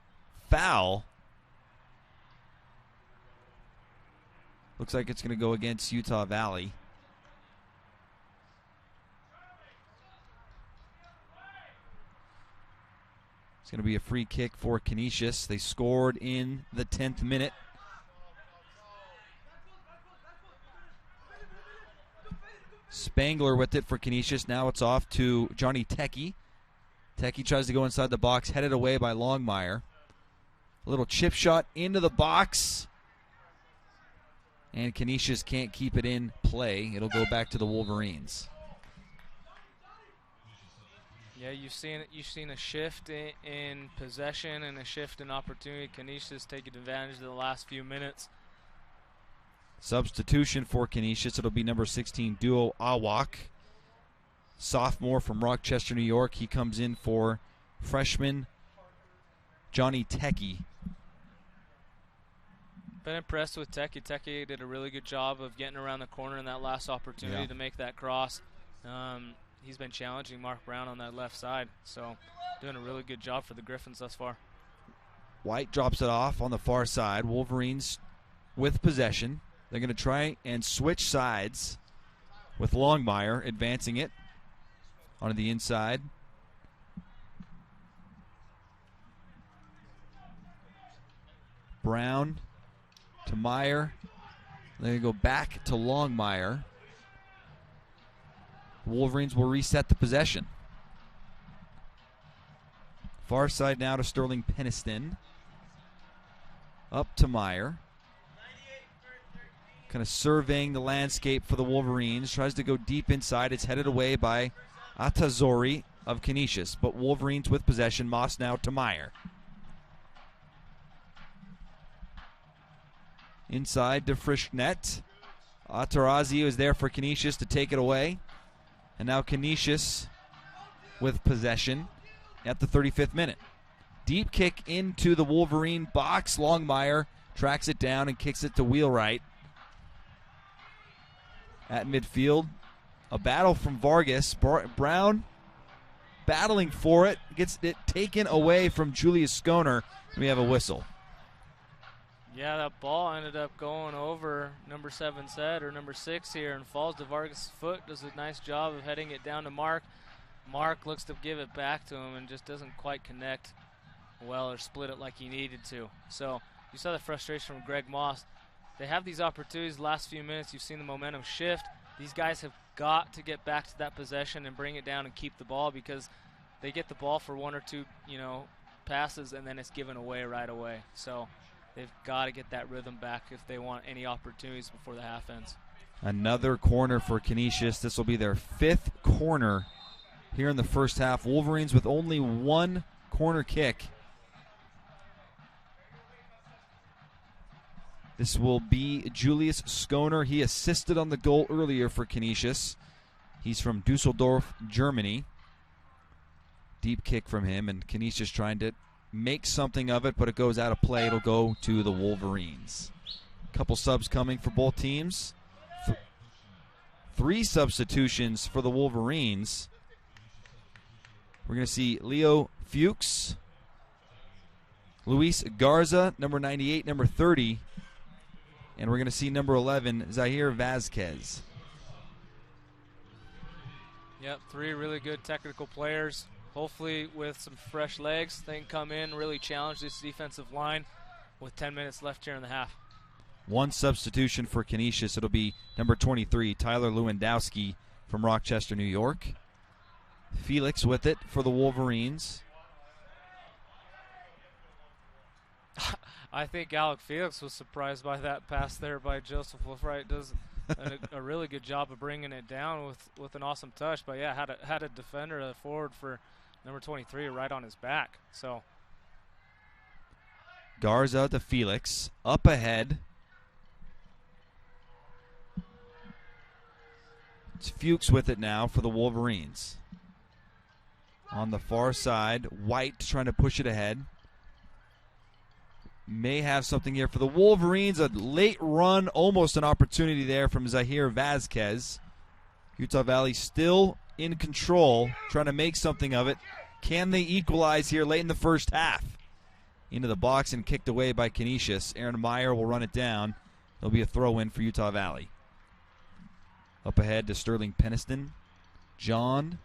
foul. Looks like it's going to go against Utah Valley. It's going to be a free kick for Canisius. They scored in the 10th minute. Spangler with it for Canisius. Now it's off to Johnny Techie. Techie tries to go inside the box, headed away by Longmire. A little chip shot into the box. And Canisius can't keep it in play. It'll go back to the Wolverines. Yeah, you've seen a shift in possession and a shift in opportunity. Canisius taking advantage of the last few minutes. Substitution for Canisius. It'll be number 16, Duo Awak. Sophomore from Rochester, New York. He comes in for freshman Johnny Techie. Been impressed with Techie. Techie did a really good job of getting around the corner in that last opportunity to make that cross. He's been challenging Mark Brown on that left side, so doing a really good job for the Griffins thus far. White drops it off on the far side. Wolverines with possession. They're going to try and switch sides with Longmire advancing it onto the inside. Brown to Meyer. They're going to go back to Longmire. Wolverines will reset the possession. Far side now to Sterling Peniston. Up to Meyer. Kind of surveying the landscape for the Wolverines. Tries to go deep inside. It's headed away by Atazori of Canisius, but Wolverines with possession. Moss now to Meyer. Inside to Frischnet. Atarazzi is there for Canisius to take it away. And now Canisius with possession at the 35th minute. Deep kick into the Wolverine box. Longmire tracks it down and kicks it to Wheelwright. At midfield, a battle from Vargas. Brown battling for it, gets it taken away from Julius Skoner. We have a whistle. Yeah, that ball ended up going over number 7's head, or number 6 here, and falls to Vargas' foot. Does a nice job of heading it down to Mark. Mark looks to give it back to him and just doesn't quite connect well or split it like he needed to. So you saw the frustration from Greg Moss. They have these opportunities the last few minutes. You've seen the momentum shift. These guys have got to get back to that possession and bring it down and keep the ball, because they get the ball for 1 or 2, passes, and then it's given away right away. So they've got to get that rhythm back if they want any opportunities before the half ends. Another corner for Canisius. This will be their 5th corner here in the first half. Wolverines with only 1 corner kick. This will be Julius Skoner. He assisted on the goal earlier for Canisius. He's from Dusseldorf, Germany. Deep kick from him, and Canisius trying to make something of it, but it goes out of play. It'll go to the Wolverines. Couple subs coming for both teams. 3 substitutions for the Wolverines. We're going to see Leo Fuchs, Luis Garza, number 98, number 30, and we're going to see number 11, Zahir Vazquez. Yep, 3 really good technical players. Hopefully with some fresh legs, they can come in, really challenge this defensive line with 10 minutes left here in the half. 1 substitution for Canisius. It'll be number 23, Tyler Lewandowski from Rochester, New York. Felix with it for the Wolverines. I think Alec Felix was surprised by that pass there by Joseph Wolfright. Does a really good job of bringing it down with an awesome touch. But yeah, had a defender, a forward for number 23 right on his back. So Garza to Felix, up ahead. It's Fuchs with it now for the Wolverines. On the far side, White trying to push it ahead. May have something here for the Wolverines. A late run, almost an opportunity there from Zahir Vazquez. Utah Valley still in control, trying to make something of it. Can they equalize here late in the first half? Into the box and kicked away by Canisius. Aaron Meyer will run it down. It'll be a throw-in for Utah Valley. Up ahead to Sterling Peniston. John.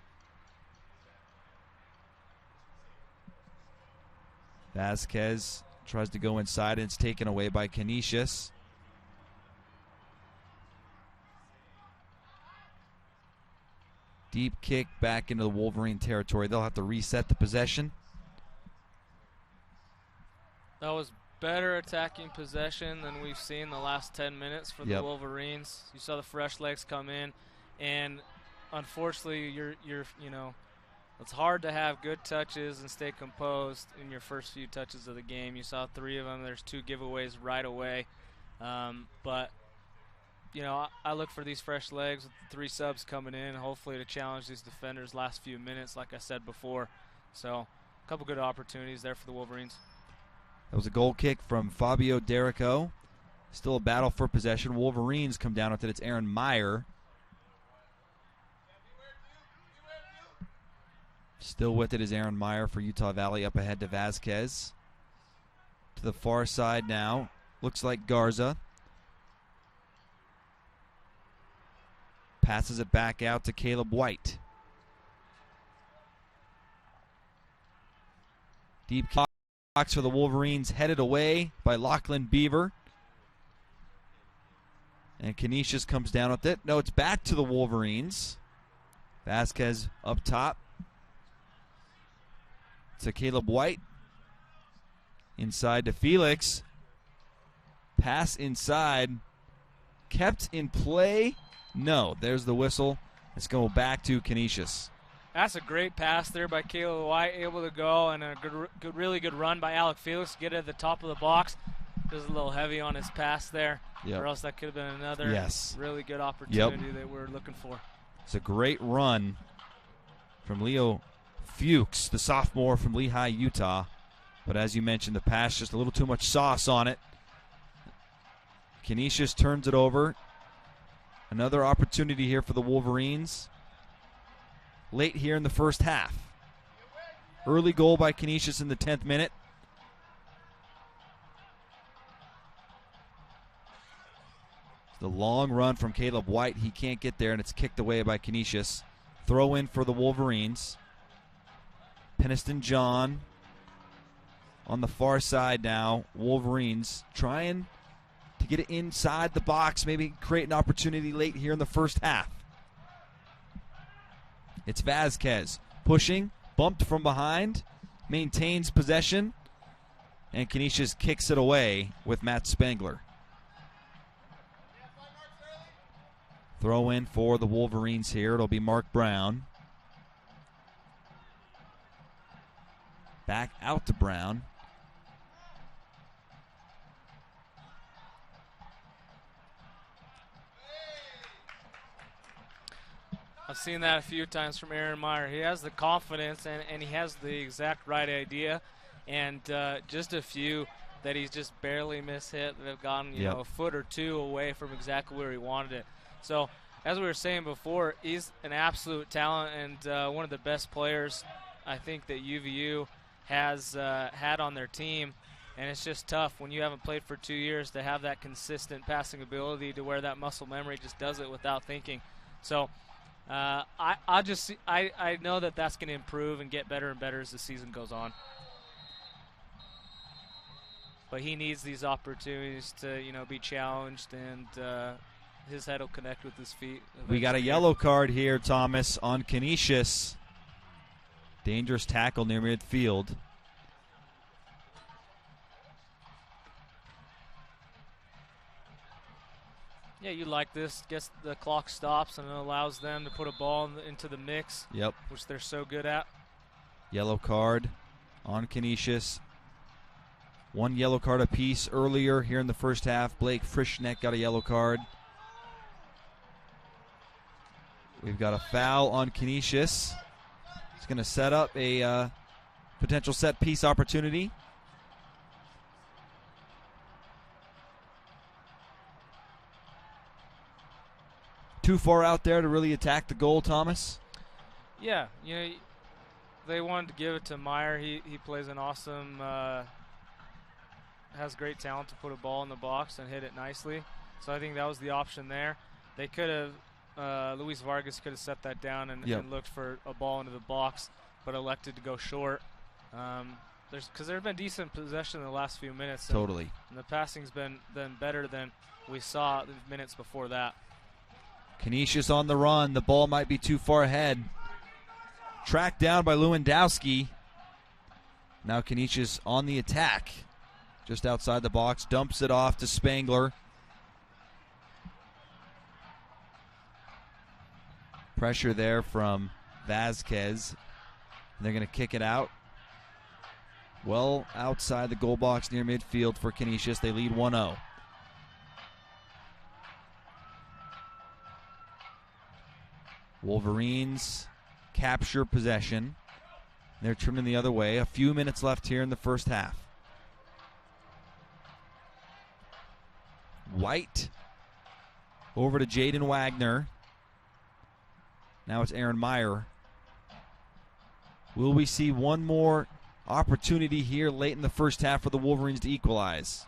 Vazquez tries to go inside, and it's taken away by Canisius. Deep kick back into the Wolverine territory. They'll have to reset the possession. that was better attacking possession than we've seen the last 10 minutes for the Wolverines. You saw the fresh legs come in, and unfortunately, it's hard to have good touches and stay composed in your first few touches of the game. You saw 3 of them. There's 2 giveaways right away. But I look for these fresh legs with 3 subs coming in, hopefully to challenge these defenders last few minutes, like I said before. So a couple good opportunities there for the Wolverines. That was a goal kick from Fabio Derrico. Still a battle for possession. Wolverines come down with it. It's Aaron Meyer. Still with it is Aaron Meyer for Utah Valley, up ahead to Vazquez. To the far side now. Looks like Garza. Passes it back out to Caleb White. Deep box for the Wolverines, headed away by Lachlan Beaver. And Canisius comes down with it. No, it's back to the Wolverines. Vazquez up top. To Caleb White. Inside to Felix. Pass inside. Kept in play. No, there's the whistle. Let's go back to Canisius. That's a great pass there by Caleb White, able to go, and a really good run by Alec Felix to get at the top of the box. Just a little heavy on his pass there, or else that could have been another really good opportunity that we're looking for. It's a great run from Leo Fuchs, the sophomore from Lehigh, Utah. But as you mentioned, the pass just a little too much sauce on it. Canisius turns it over. Another opportunity here for the Wolverines. Late here in the first half. Early goal by Canisius in the 10th minute. The long run from Caleb White. He can't get there, and it's kicked away by Canisius. Throw in for the Wolverines. Peniston John on the far side now. Wolverines trying to get it inside the box, maybe create an opportunity late here in the first half. It's Vasquez pushing, bumped from behind, maintains possession, and Canisius kicks it away with Matt Spangler. Throw in for the Wolverines here. It'll be Mark Brown. Back out to Brown. I've seen that a few times from Aaron Meyer. He has the confidence and he has the exact right idea, and just a few that he's just barely mishit that have gone a foot or two away from exactly where he wanted it. So as we were saying before, he's an absolute talent and one of the best players I think that UVU has had on their team. And it's just tough when you haven't played for 2 years to have that consistent passing ability to where that muscle memory just does it without thinking. So I know that that's going to improve and get better and better as the season goes on. But he needs these opportunities to be challenged, and his head will connect with his feet. We got a yellow card here, Thomas, on Canisius. Dangerous tackle near midfield. Yeah, you like this. Guess the clock stops and it allows them to put a ball into the mix. Yep. Which they're so good at. Yellow card on Canisius. One yellow card apiece earlier here in the first half. Blake Frischneck got a yellow card. We've got a foul on Canisius. It's going to set up a potential set piece opportunity. Too far out there to really attack the goal, Thomas? Yeah, they wanted to give it to Meyer. He plays an awesome, has great talent to put a ball in the box and hit it nicely. So I think that was the option there. They could have, Luis Vargas could have set that down and looked for a ball into the box, but elected to go short. Because there's been decent possession in the last few minutes. Totally. And the passing's been better than we saw the minutes before that. Canisius on the run. The ball might be too far ahead. Tracked down by Lewandowski. Now Canisius on the attack. Just outside the box. Dumps it off to Spangler. Pressure there from Vasquez. They're going to kick it out. Well outside the goal box near midfield for Canisius. They lead 1-0. Wolverines capture possession. They're trimming the other way. A few minutes left here in the first half. White over to Jaden Wagner. Now it's Aaron Meyer. Will we see one more opportunity here late in the first half for the Wolverines to equalize?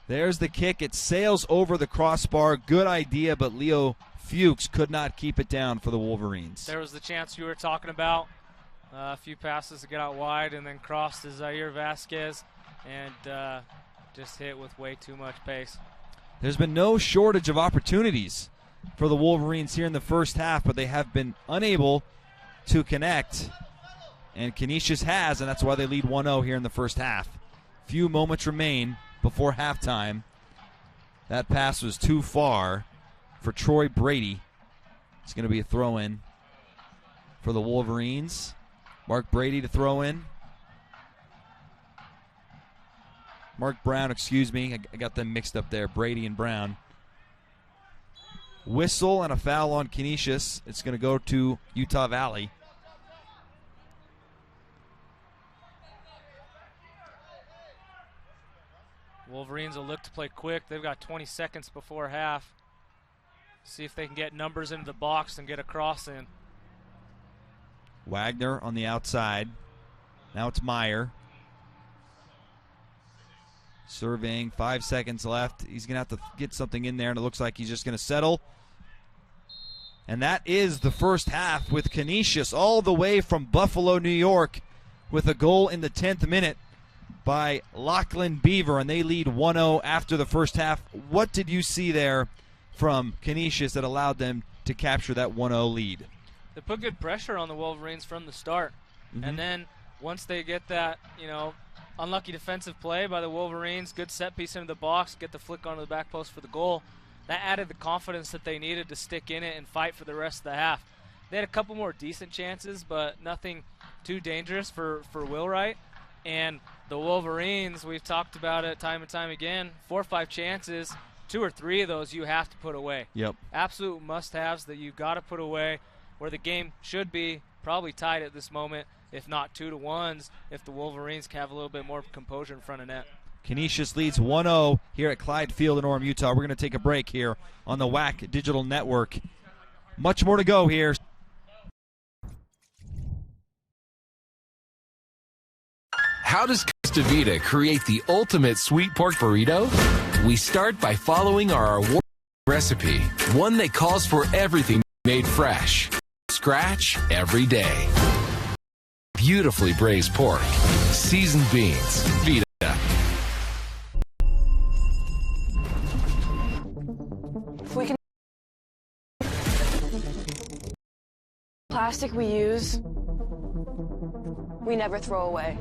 There's the kick. It sails over the crossbar. Good idea, but Leo Fuchs could not keep it down for the Wolverines. There was the chance you were talking about. A few passes to get out wide and then cross to Zaire Vasquez and just hit with way too much pace. There's been no shortage of opportunities for the Wolverines here in the first half, but they have been unable to connect. And Canisius has, and that's why they lead 1-0 here in the first half. Few moments remain before halftime. That pass was too far for Troy Brady. It's going to be a throw-in for the Wolverines. Mark Brady to throw in. Mark Brown, excuse me. I got them mixed up there, Brady and Brown. Whistle and a foul on Canisius. It's going to go to Utah Valley. Wolverines will look to play quick. They've got 20 seconds before half. See if they can get numbers into the box and get a cross in. Wagner on the outside. Now it's Meyer. Surveying, 5 seconds left. He's going to have to get something in there, and it looks like he's just going to settle. And that is the first half with Canisius all the way from Buffalo, New York, with a goal in the 10th minute by Lachlan Beaver, and they lead 1-0 after the first half. What did you see there from Canisius that allowed them to capture that 1-0 lead? They put good pressure on the Wolverines from the start. And then once they get that, unlucky defensive play by the Wolverines, good set piece into the box, get the flick onto the back post for the goal, that added the confidence that they needed to stick in it and fight for the rest of the half. They had a couple more decent chances, but nothing too dangerous for Wheelwright. And the Wolverines, we've talked about it time and time again, 4 or 5 chances, 2 or 3 of those you have to put away. Yep. Absolute must-haves that you've got to put away, where the game should be probably tied at this moment, if not 2-1s, if the Wolverines can have a little bit more composure in front of net. Canisius leads 1-0 here at Clyde Field in Orem, Utah. We're going to take a break here on the WAC Digital Network. Much more to go here. How does Costa Vida create the ultimate sweet pork burrito? We start by following our award recipe, one that calls for everything made fresh, scratch every day. Beautifully braised pork, seasoned beans, Vida. If we can, plastic we use, we never throw away.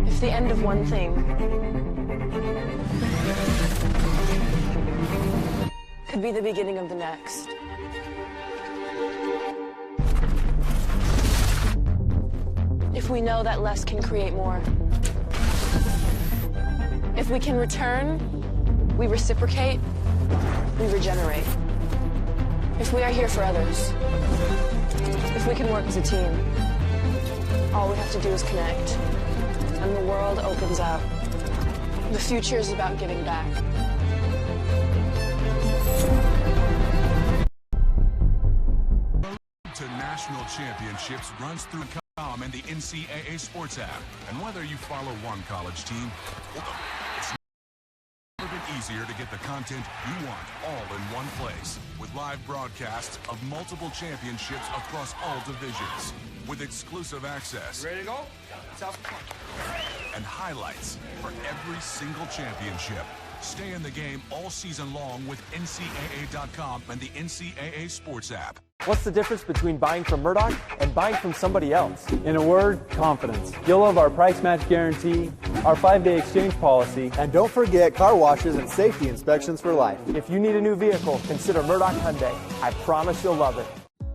If the end of one thing could be the beginning of the next. If we know that less can create more. If we can return, we reciprocate, we regenerate. If we are here for others, if we can work as a team, all we have to do is connect, and the world opens up. The future is about giving back. To national championships runs through .com and the NCAA Sports app. And whether you follow one college team, it's never been easier to get the content you want all in one place. With live broadcasts of multiple championships across all divisions. With exclusive access. Ready to go? And highlights for every single championship. Stay in the game all season long with NCAA.com and the NCAA Sports app. What's the difference between buying from Murdoch and buying from somebody else? In a word, confidence. You'll love our price match guarantee, our 5-day exchange policy, and don't forget car washes and safety inspections for life. If you need a new vehicle, consider Murdoch Hyundai. I promise you'll love it.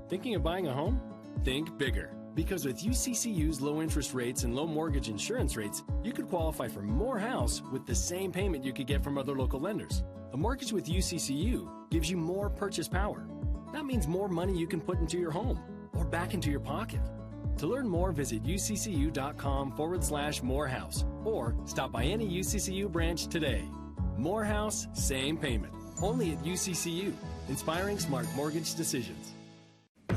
Thinking of buying a home? Think bigger. Because with UCCU's low interest rates and low mortgage insurance rates, you could qualify for more house with the same payment you could get from other local lenders. A mortgage with UCCU gives you more purchase power. That means more money you can put into your home or back into your pocket. To learn more, visit uccu.com/morehouse or stop by any UCCU branch today. More house, same payment. Only at UCCU, inspiring smart mortgage decisions.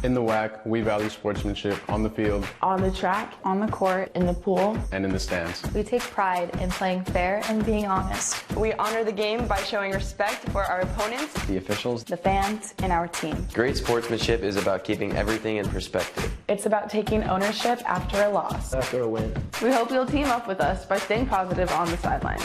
In the WAC, we value sportsmanship on the field, on the track, on the court, in the pool, and in the stands. We take pride in playing fair and being honest. We honor the game by showing respect for our opponents, the officials, the fans, and our team. Great sportsmanship is about keeping everything in perspective. It's about taking ownership after a loss. After a win. We hope you'll team up with us by staying positive on the sidelines.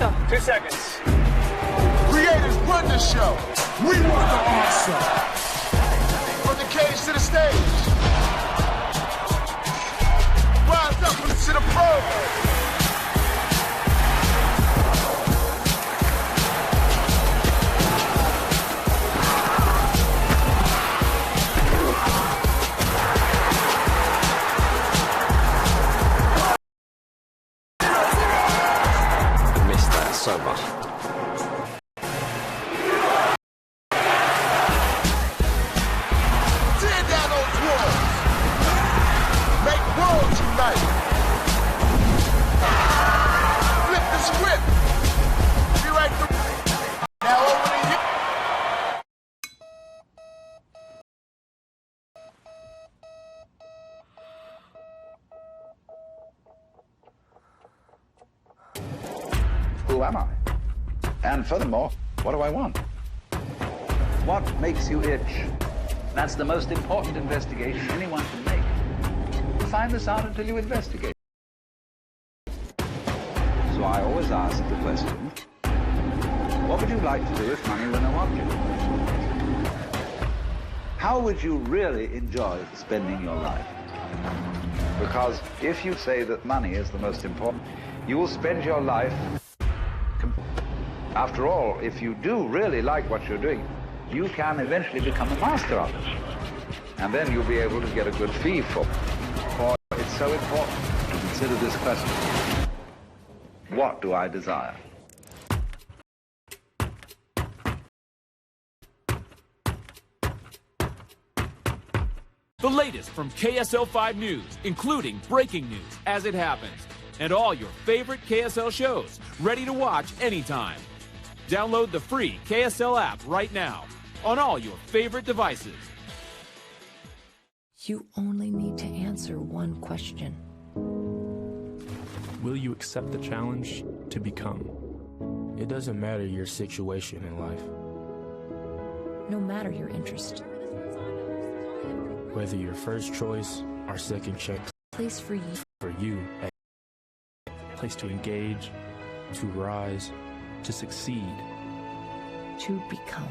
awesome. 2 seconds. Creators run the show. We want the awesome. From the cage to the stage. Rise up and to the pro. So much. Tear down those walls. Make worlds unite. Flip the script. Rewrite the. Now over to you. Who am I? And furthermore, what do I want? What makes you itch? That's the most important investigation anyone can make. You find this out until you investigate. So I always ask the question, what would you like to do if money were no object? How would you really enjoy spending your life? Because if you say that money is the most important, you will spend your life. After all, if you do really like what you're doing, you can eventually become a master of it. And then you'll be able to get a good fee for it. For it's so important to consider this question. What do I desire? The latest from KSL 5 News, including breaking news as it happens, and all your favorite KSL shows, ready to watch anytime. Download the free KSL app right now on all your favorite devices. You only need to answer one question. Will you accept the challenge to become? It doesn't matter your situation in life. No matter your interest. Whether your first choice or second choice. Place for you. For you. Place to engage, to rise, to succeed, to become.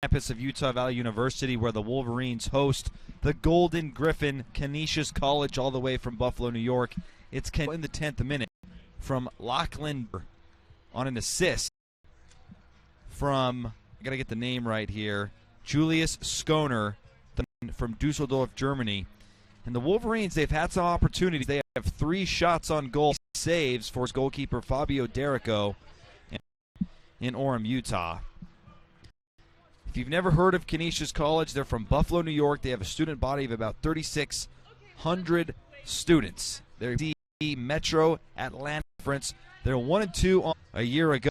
campus of Utah Valley University, where the Wolverines host the Golden Griffin, Canisius College, all the way from Buffalo, New York. It's in the 10th minute from Lachlan on an assist from, I got to get the name right here, Julius Skoner from Dusseldorf, Germany. And the Wolverines, they've had some opportunities. They have 3 shots on goal, saves for his goalkeeper Fabio Derrico in Orem, Utah. If you've never heard of Canisius College, they're from Buffalo, New York. They have a student body of about 3,600 students. They're the Metro Atlanta Conference. They're 1-2 a year ago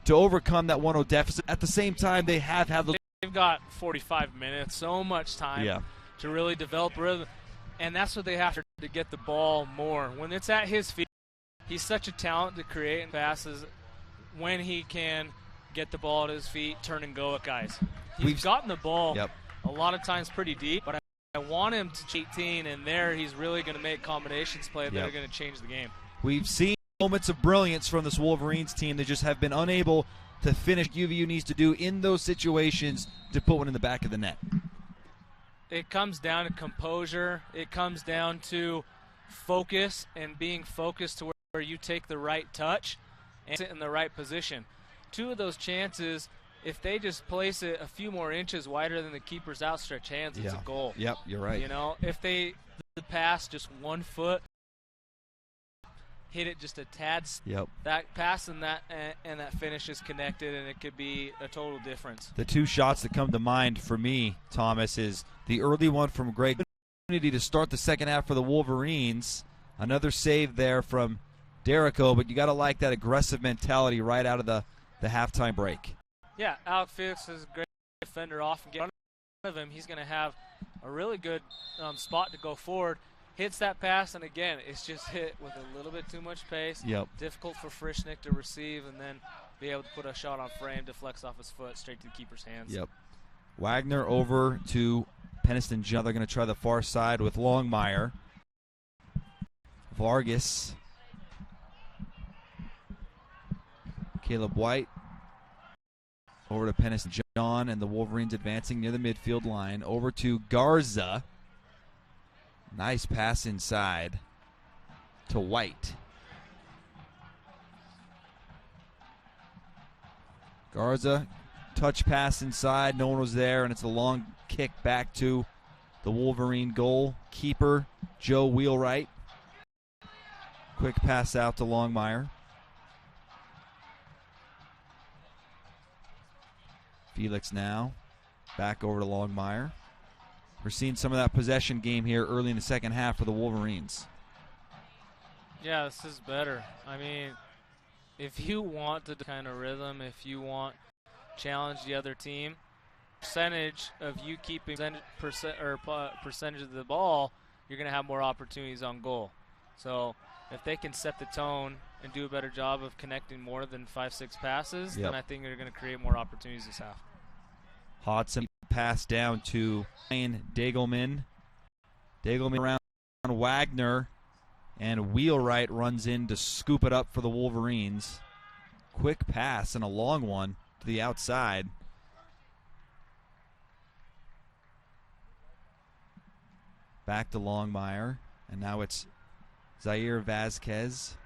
to overcome that 1-0 deficit. At the same time, they have had They've got 45 minutes, so much time to really develop rhythm. And that's what they have to get the ball more. When it's at his feet, he's such a talent to create and passes when he can get the ball at his feet, turn and go at guys. He's gotten the ball a lot of times pretty deep, but I want him to 18, and there he's really going to make combinations play that are going to change the game. We've seen moments of brilliance from this Wolverines team. They just have been unable to finish. UVU needs to do in those situations to put one in the back of the net. It comes down to composure. It comes down to focus and being focused to where you take the right touch and sit in the right position. 2 of those chances, if they just place it a few more inches wider than the keeper's outstretched hands, it's a goal. Yep, you're right. You know, if they pass just 1 foot, hit it just a tad, that pass and that finish is connected, and it could be a total difference. The 2 shots that come to mind for me, Thomas, is the early one from Greg. Opportunity to start the second half for the Wolverines. Another save there from Derrico, but you got to like that aggressive mentality right out of the halftime break. Yeah, Alec Felix is a great defender off and get in front of him. He's going to have a really good spot to go forward. Hits that pass, and again, it's just hit with a little bit too much pace. Difficult for Frischnick to receive and then be able to put a shot on frame, deflects off his foot, straight to the keeper's hands. Wagner over to Peniston John. They're going to try the far side with Longmire. Vargas. Caleb White over to Peniston John, and the Wolverines advancing near the midfield line. Over to Garza. Nice pass inside to White. Garza, touch pass inside. No one was there, and it's a long kick back to the Wolverine goalkeeper, Joe Wheelwright. Quick pass out to Longmire. Felix now back over to Longmire. We're seeing some of that possession game here early in the second half for the Wolverines. Yeah, this is better. I mean, if you want the kind of rhythm, if you want to challenge the other team, percentage of you keeping percentage of the ball, you're going to have more opportunities on goal. So if they can set the tone and do a better job of connecting more than 5-6 passes, then I think they're going to create more opportunities this half. Hodson pass down to Ryan Dagelman. Dagelman around Wagner, and Wheelwright runs in to scoop it up for the Wolverines. Quick pass and a long one to the outside. Back to Longmire, and now it's Zaire Vasquez.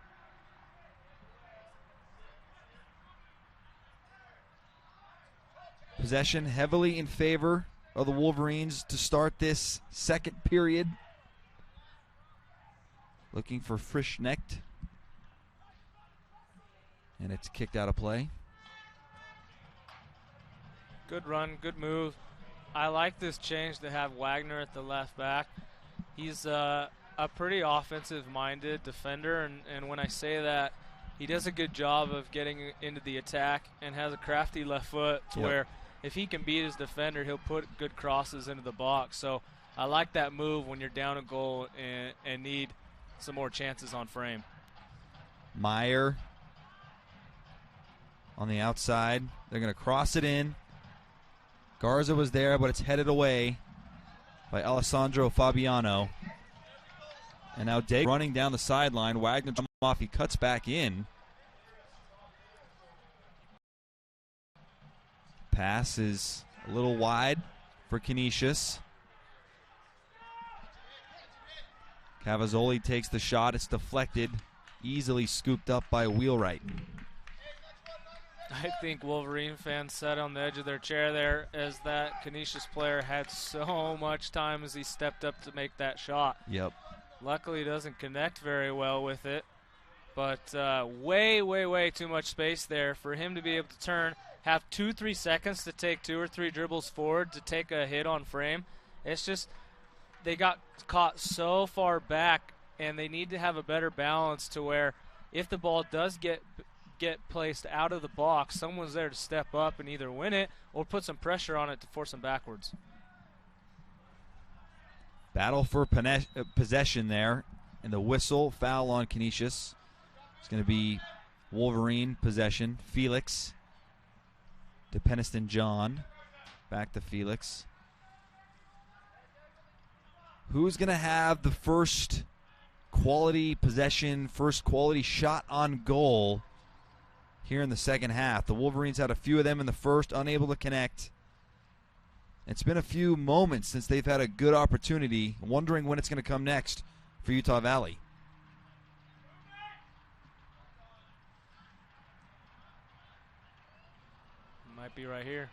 Possession heavily in favor of the Wolverines to start this second period. Looking for Frischnecht. And it's kicked out of play. Good run, good move. I like this change to have Wagner at the left back. He's a pretty offensive-minded defender, and when I say that, he does a good job of getting into the attack and has a crafty left foot to where if he can beat his defender, he'll put good crosses into the box. So I like that move when you're down a goal and need some more chances on frame. Meyer on the outside. They're going to cross it in. Garza was there, but it's headed away by Alessandro Fabiano. And now Day running down the sideline. Wagner jumps off. He cuts back in. Pass is A little wide for Canisius. Cavazzoli takes the shot. It's deflected. Easily scooped up by Wheelwright. I think Wolverine fans sat on the edge of their chair there as that Canisius player had so much time as he stepped up to make that shot. Yep. Luckily, he doesn't connect very well with it. But way, way, way too much space there for him to be able to turn, have 2-3 seconds to take 2 or 3 dribbles forward to take a hit on frame. It's just they got caught so far back, and they need to have a better balance to where if the ball does get placed out of the box, someone's there to step up and either win it or put some pressure on it to force them backwards. Battle for possession there, and the whistle, foul on Canisius. It's going to be Wolverine possession. Felix to Peniston John. Back to Felix. Who's going to have the first quality possession, first quality shot on goal here in the second half? The Wolverines had a few of them in the first, unable to connect. It's been a few moments since they've had a good opportunity, wondering when it's going to come next for Utah Valley. Might be right here.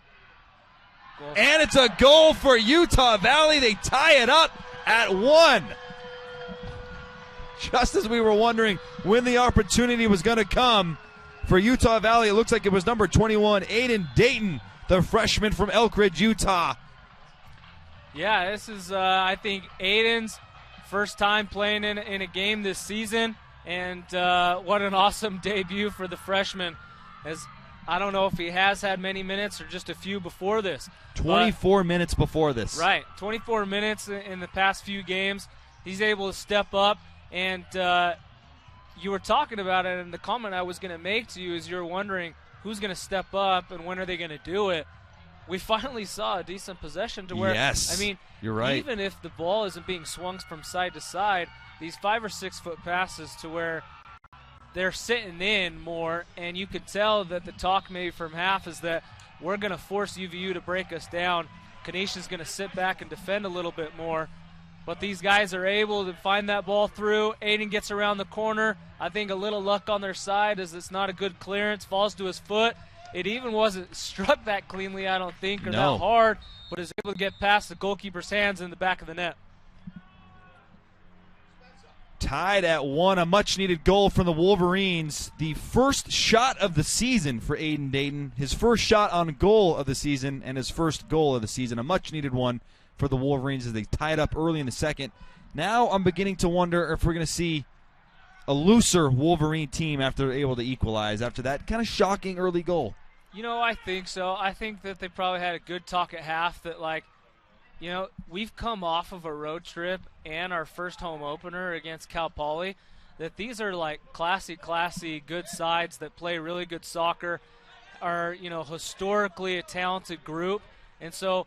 Goal. And it's a goal for Utah Valley. They tie it up at 1. Just as we were wondering when the opportunity was going to come for Utah Valley, it looks like it was number 21, Aiden Dayton, the freshman from Elk Ridge, Utah. Yeah, this is, I think, Aiden's first time playing in a game this season, and what an awesome debut for the freshman. As I don't know if he has had many minutes or just a few before this. 24 minutes before this. Right, 24 minutes in the past few games. He's able to step up, and you were talking about it, and the comment I was going to make to you is you're wondering who's going to step up and when are they going to do it. We finally saw a decent possession to where, yes, I mean, you're right. Even if the ball isn't being swung from side to side, these 5 or 6 foot passes to where they're sitting in more, and you could tell that the talk maybe from half is that we're going to force UVU to break us down. Canisius going to sit back and defend a little bit more. But these guys are able to find that ball through. Aiden gets around the corner. I think a little luck on their side as it's not a good clearance. Falls to his foot. It even wasn't struck that cleanly, I don't think, or that hard, but is able to get past the goalkeeper's hands in the back of the net. Tied at 1, a much-needed goal from the Wolverines. The first shot of the season for Aiden Dayton. His first shot on goal of the season and his first goal of the season. A much-needed one for the Wolverines as they tied up early in the second. Now I'm beginning to wonder if we're going to see a looser Wolverine team after they're able to equalize after that kind of shocking early goal. You know, I think so. I think that they probably had a good talk at half that, like, you know, we've come off of a road trip and our first home opener against Cal Poly, that these are like classy, good sides that play really good soccer, are, you know, historically a talented group. And so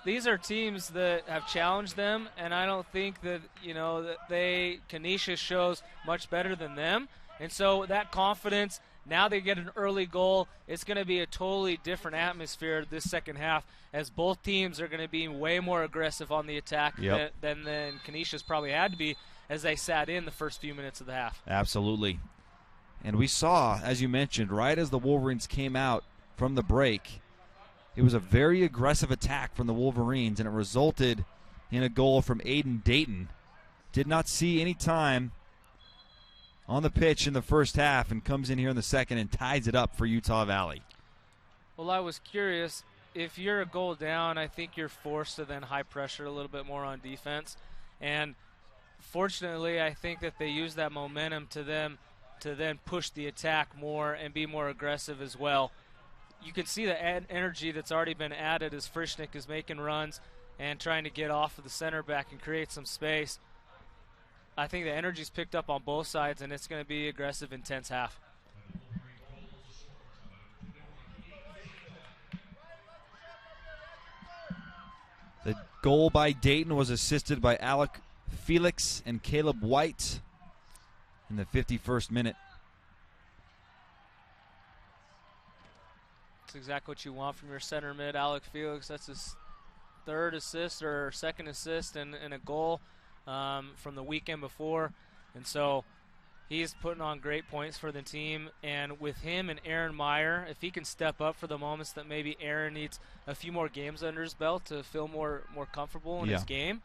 these are teams that have challenged them, and I don't think that, you know, that Canisius shows much better than them. And so that confidence, now they get an early goal, it's going to be a totally different atmosphere this second half as both teams are going to be way more aggressive on the attack than Canisius probably had to be as they sat in the first few minutes of the half. Absolutely. And we saw, as you mentioned, right as the Wolverines came out from the break, it was a very aggressive attack from the Wolverines, and it resulted in a goal from Aiden Dayton. Did not see any time on the pitch in the first half and comes in here in the second and ties it up for Utah Valley. Well, I was curious. If you're a goal down, I think you're forced to then high pressure a little bit more on defense. And fortunately, I think that they use that momentum to then push the attack more and be more aggressive as well. You can see the energy that's already been added as Frischnick is making runs and trying to get off of the center back and create some space. I think the energy's picked up on both sides, and it's going to be aggressive, intense half. The goal by Dayton was assisted by Alec Felix and Caleb White in the 51st minute. That's exactly what you want from your center mid, Alec Felix. That's his third assist or second assist and a goal from the weekend before. And so he's putting on great points for the team. And with him and Aaron Meyer, if he can step up for the moments that maybe Aaron needs a few more games under his belt to feel more comfortable in his game,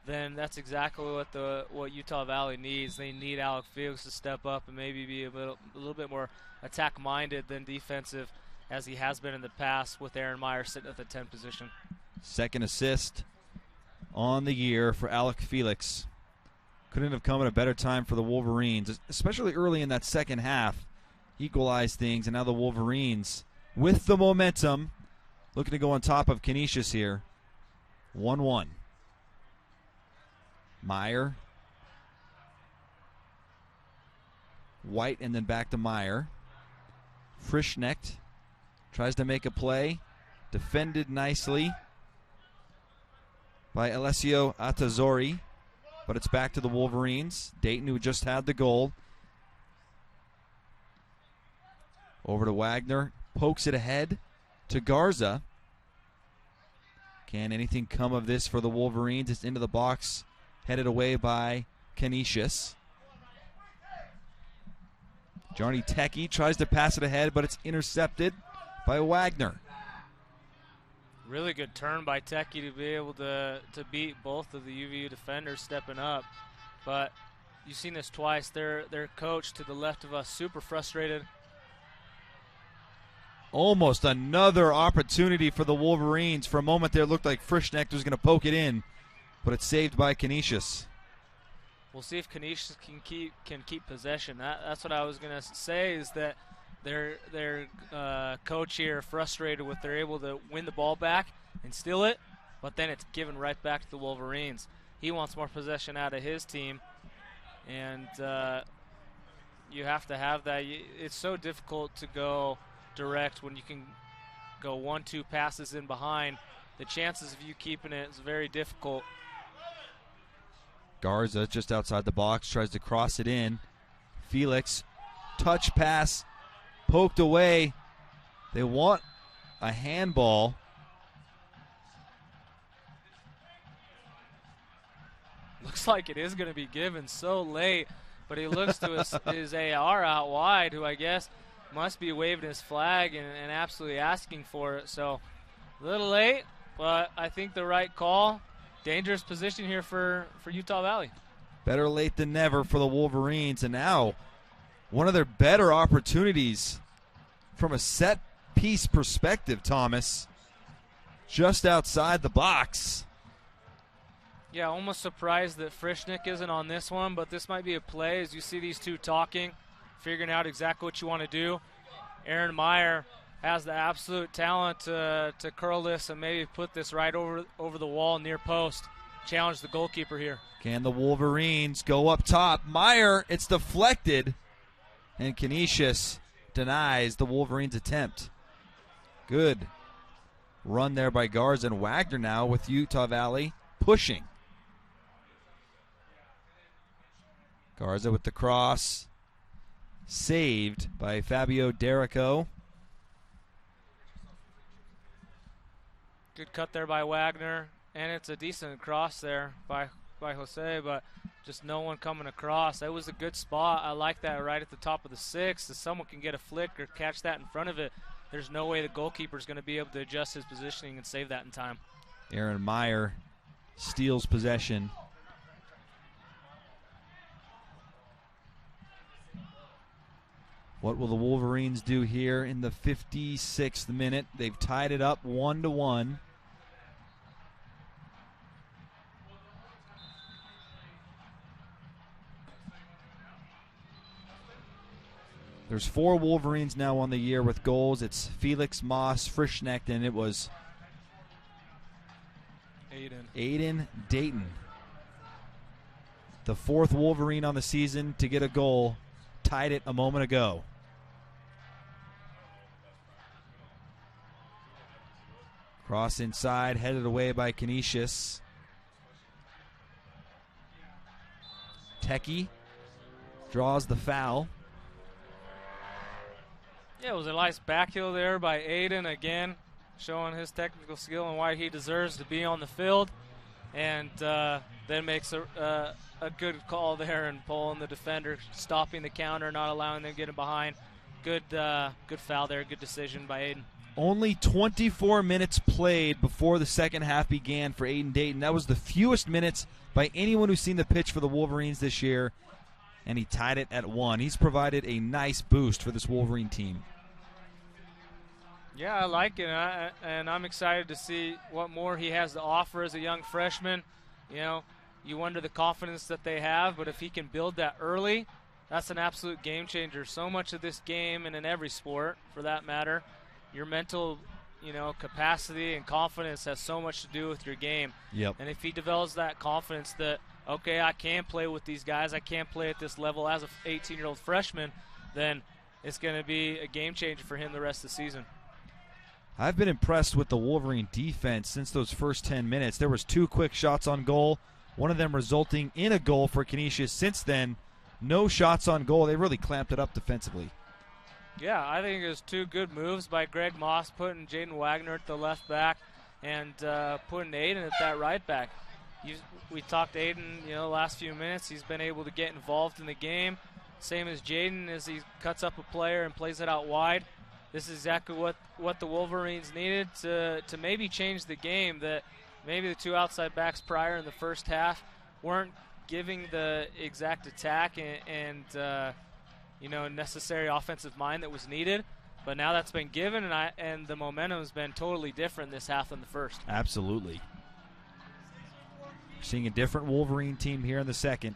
then that's exactly what Utah Valley needs. They need Alec Felix to step up and maybe be a little bit more attack-minded than defensive, as he has been in the past with Aaron Meyer sitting at the 10 position. Second assist on the year for Alec Felix. Couldn't have come at a better time for the Wolverines, especially early in that second half. Equalized things, and now the Wolverines, with the momentum, looking to go on top of Canisius here. 1-1. Meyer. White, and then back to Meyer. Frischnecht tries to make a play. Defended nicely by Alessio Atazori. But it's back to the Wolverines. Dayton, who just had the goal. Over to Wagner. Pokes it ahead to Garza. Can anything come of this for the Wolverines? It's into the box. Headed away by Canisius. Jarny Teki tries to pass it ahead, but it's intercepted by Wagner. Really good turn by Teki to be able to beat both of the UVU defenders stepping up. But you've seen this twice. Their coach to the left of us, super frustrated. Almost another opportunity for the Wolverines. For a moment there, it looked like Frischnecht was going to poke it in, but it's saved by Canisius. We'll see if Canisius can keep possession. That's what I was going to say, is that their coach here frustrated with they're able to win the ball back and steal it, but then it's given right back to the Wolverines. He wants more possession out of his team, and you have to have that. It's so difficult to go direct when you can go 1-2 passes in behind. The chances of you keeping it is very difficult. Garza just outside the box, tries to cross it in. Felix, touch pass, poked away. They want a handball. Looks like it is going to be given so late, but he looks to his AR out wide, who I guess must be waving his flag and absolutely asking for it. So a little late, but I think the right call. Dangerous position here for Utah Valley. Better late than never for the Wolverines, and now one of their better opportunities from a set piece perspective, Thomas. Just outside the box. Yeah, almost surprised that Frischnecht isn't on this one, but this might be a play as you see these two talking, figuring out exactly what you want to do. Aaron Meyer has the absolute talent to curl this and maybe put this right over the wall near post. Challenge the goalkeeper here. Can the Wolverines go up top? Meyer, it's deflected, and Canisius denies the Wolverines' attempt. Good run there by Garza, and Wagner now with Utah Valley pushing. Garza with the cross. Saved by Fabio Derrico. Good cut there by Wagner, and it's a decent cross there by Jose, but just no one coming across. That was a good spot. I like that right at the top of the six. If someone can get a flick or catch that in front of it, there's no way the goalkeeper's going to be able to adjust his positioning and save that in time. Aaron Meyer steals possession. What will the Wolverines do here in the 56th minute? They've tied it up 1-1. There's 4 Wolverines now on the year with goals. It's Felix, Moss, Frischnecht, and it was Aiden Dayton. The 4th Wolverine on the season to get a goal. Tied it a moment ago. Cross inside, headed away by Canisius. Teki draws the foul. Yeah, it was a nice back heel there by Aiden again, showing his technical skill and why he deserves to be on the field. And then makes a good call there and pulling the defender, stopping the counter, not allowing them to get him behind. Good foul there, good decision by Aiden. Only 24 minutes played before the second half began for Aiden Dayton. That was the fewest minutes by anyone who's seen the pitch for the Wolverines this year, and he tied it at 1. He's provided a nice boost for this Wolverine team. Yeah, I like it, and I'm excited to see what more he has to offer as a young freshman. You know, you wonder the confidence that they have, but if he can build that early, that's an absolute game changer. So much of this game, and in every sport for that matter, your mental, capacity and confidence has so much to do with your game. Yep. And if he develops that confidence that, okay, I can play with these guys, I can play at this level as an 18-year-old freshman, then it's going to be a game changer for him the rest of the season. I've been impressed with the Wolverine defense since those first 10 minutes. There was 2 quick shots on goal, one of them resulting in a goal for Canisius. Since then, no shots on goal. They really clamped it up defensively. Yeah, I think it was 2 good moves by Greg Moss, putting Jaden Wagner at the left back and putting Aiden at that right back. We talked to Aiden, last few minutes. He's been able to get involved in the game. Same as Jaden as he cuts up a player and plays it out wide. This is exactly what the Wolverines needed to maybe change the game, that maybe the 2 outside backs prior in the first half weren't giving the exact attack and necessary offensive mind that was needed. But now that's been given, and the momentum has been totally different this half than the first. Absolutely. We're seeing a different Wolverine team here in the second.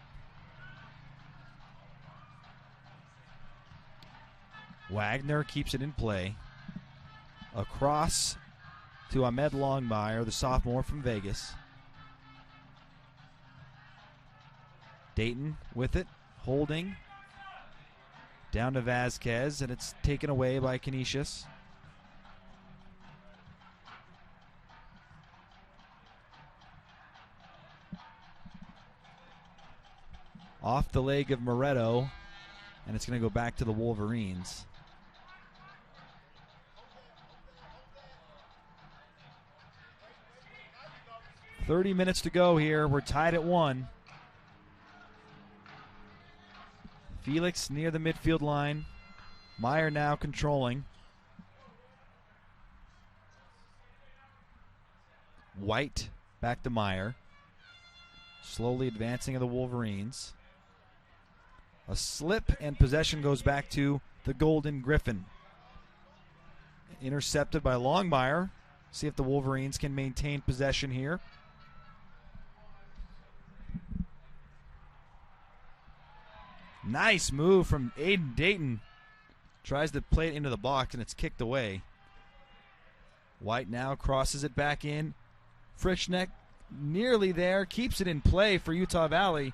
Wagner keeps it in play. Across to Ahmed Longmire, the sophomore from Vegas. Dayton with it, holding. Down to Vasquez, and it's taken away by Canisius. Off the leg of Moretto, and it's going to go back to the Wolverines. .30 minutes to go here. We're tied at 1. Felix near the midfield line. Meyer now controlling. White back to Meyer. Slowly advancing of the Wolverines. A slip and possession goes back to the Golden Griffin. Intercepted by Longmire. See if the Wolverines can maintain possession here. Nice move from Aiden Dayton. Tries to play it into the box, and it's kicked away. White now crosses it back in. Frischneck nearly there. Keeps it in play for Utah Valley.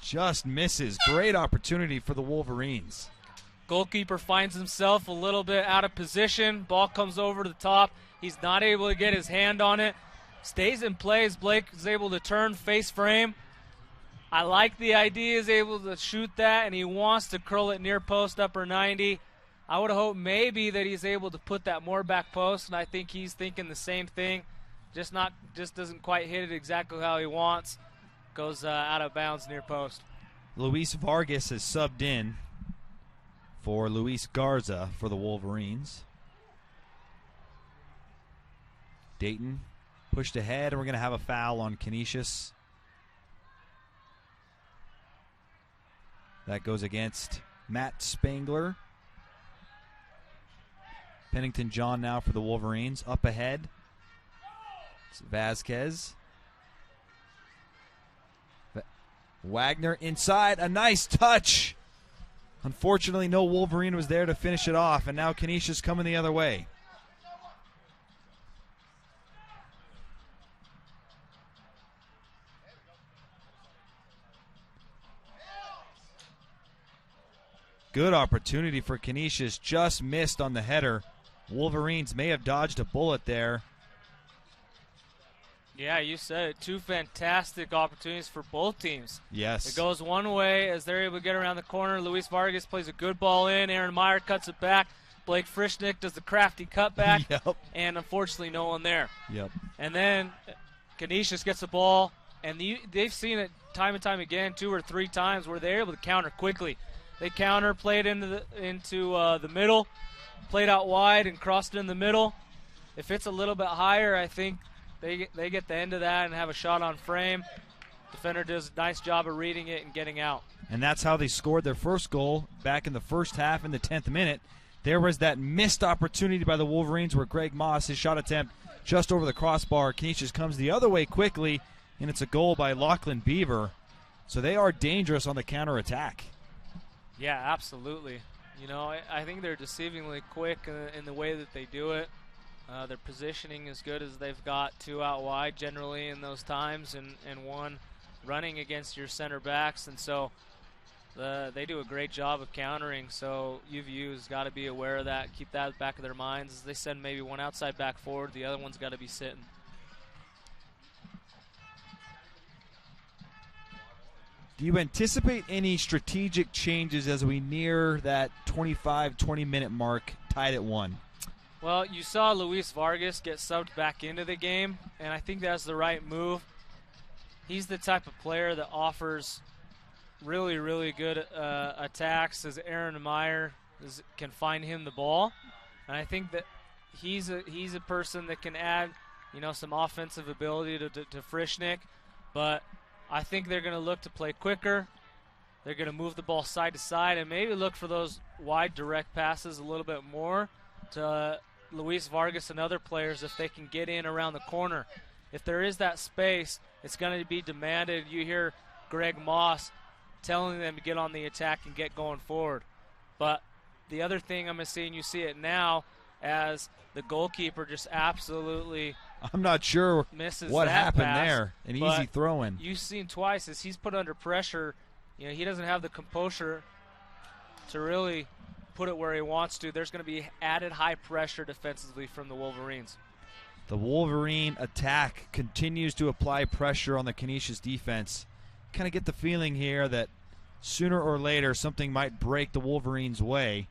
Just misses. Great opportunity for the Wolverines. Goalkeeper finds himself a little bit out of position. Ball comes over to the top. He's not able to get his hand on it. Stays in play as Blake is able to turn face frame. I like the idea he's able to shoot that, and he wants to curl it near post upper 90. I would hope maybe that he's able to put that more back post, and I think he's thinking the same thing. Just doesn't quite hit it exactly how he wants. Goes out of bounds near post. Luis Vargas has subbed in for Luis Garza for the Wolverines. Dayton pushed ahead, and we're going to have a foul on Canisius. That goes against Matt Spangler. Pennington John now for the Wolverines. Up ahead, it's Vasquez. Wagner inside. A nice touch. Unfortunately, no Wolverine was there to finish it off, and now Canisius coming the other way. Good opportunity for Canisius, just missed on the header. Wolverines may have dodged a bullet there. Yeah, you said it. 2 fantastic opportunities for both teams. Yes. It goes one way as they're able to get around the corner. Luis Vargas plays a good ball in. Aaron Meyer cuts it back. Blake Frischnick does the crafty cutback. Yep. And unfortunately, no one there. Yep. And then Canisius gets the ball, and they've seen it time and time again, 2 or 3 times, where they're able to counter quickly. They counter, play it into the middle, played out wide, and crossed it in the middle. If it's a little bit higher, I think they get the end of that and have a shot on frame. Defender does a nice job of reading it and getting out. And that's how they scored their first goal back in the first half in the 10th minute. There was that missed opportunity by the Wolverines where Greg Moss, his shot attempt just over the crossbar. Canisius comes the other way quickly, and it's a goal by Lachlan Beaver. So they are dangerous on the counterattack. Yeah, absolutely. You know, I think they're deceivingly quick in the way that they do it. Their positioning is good as they've got 2 out wide generally in those times and 1 running against your center backs. And so they do a great job of countering. So UVU has got to be aware of that, keep that at the back of their minds as they send maybe 1 outside back forward. The other one's got to be sitting. Do you anticipate any strategic changes as we near that 20 minute mark, tied at 1? Well, you saw Luis Vargas get subbed back into the game, and I think that's the right move. He's the type of player that offers really, really good attacks as Aaron Meyer can find him the ball. And I think that he's a person that can add, you know, some offensive ability to Frischnick. But I think they're going to look to play quicker. They're going to move the ball side to side and maybe look for those wide direct passes a little bit more to Luis Vargas and other players if they can get in around the corner. If there is that space, it's going to be demanded. You hear Greg Moss telling them to get on the attack and get going forward. But the other thing I'm seeing, you see it now, as the goalkeeper just absolutely I'm not sure misses what that happened pass, there. An easy throw-in. You've seen twice as he's put under pressure. You know, he doesn't have the composure to really put it where he wants to. There's going to be added high pressure defensively from the Wolverines. The Wolverine attack continues to apply pressure on the Canisius defense. Kind of get the feeling here that sooner or later something might break the Wolverines' way.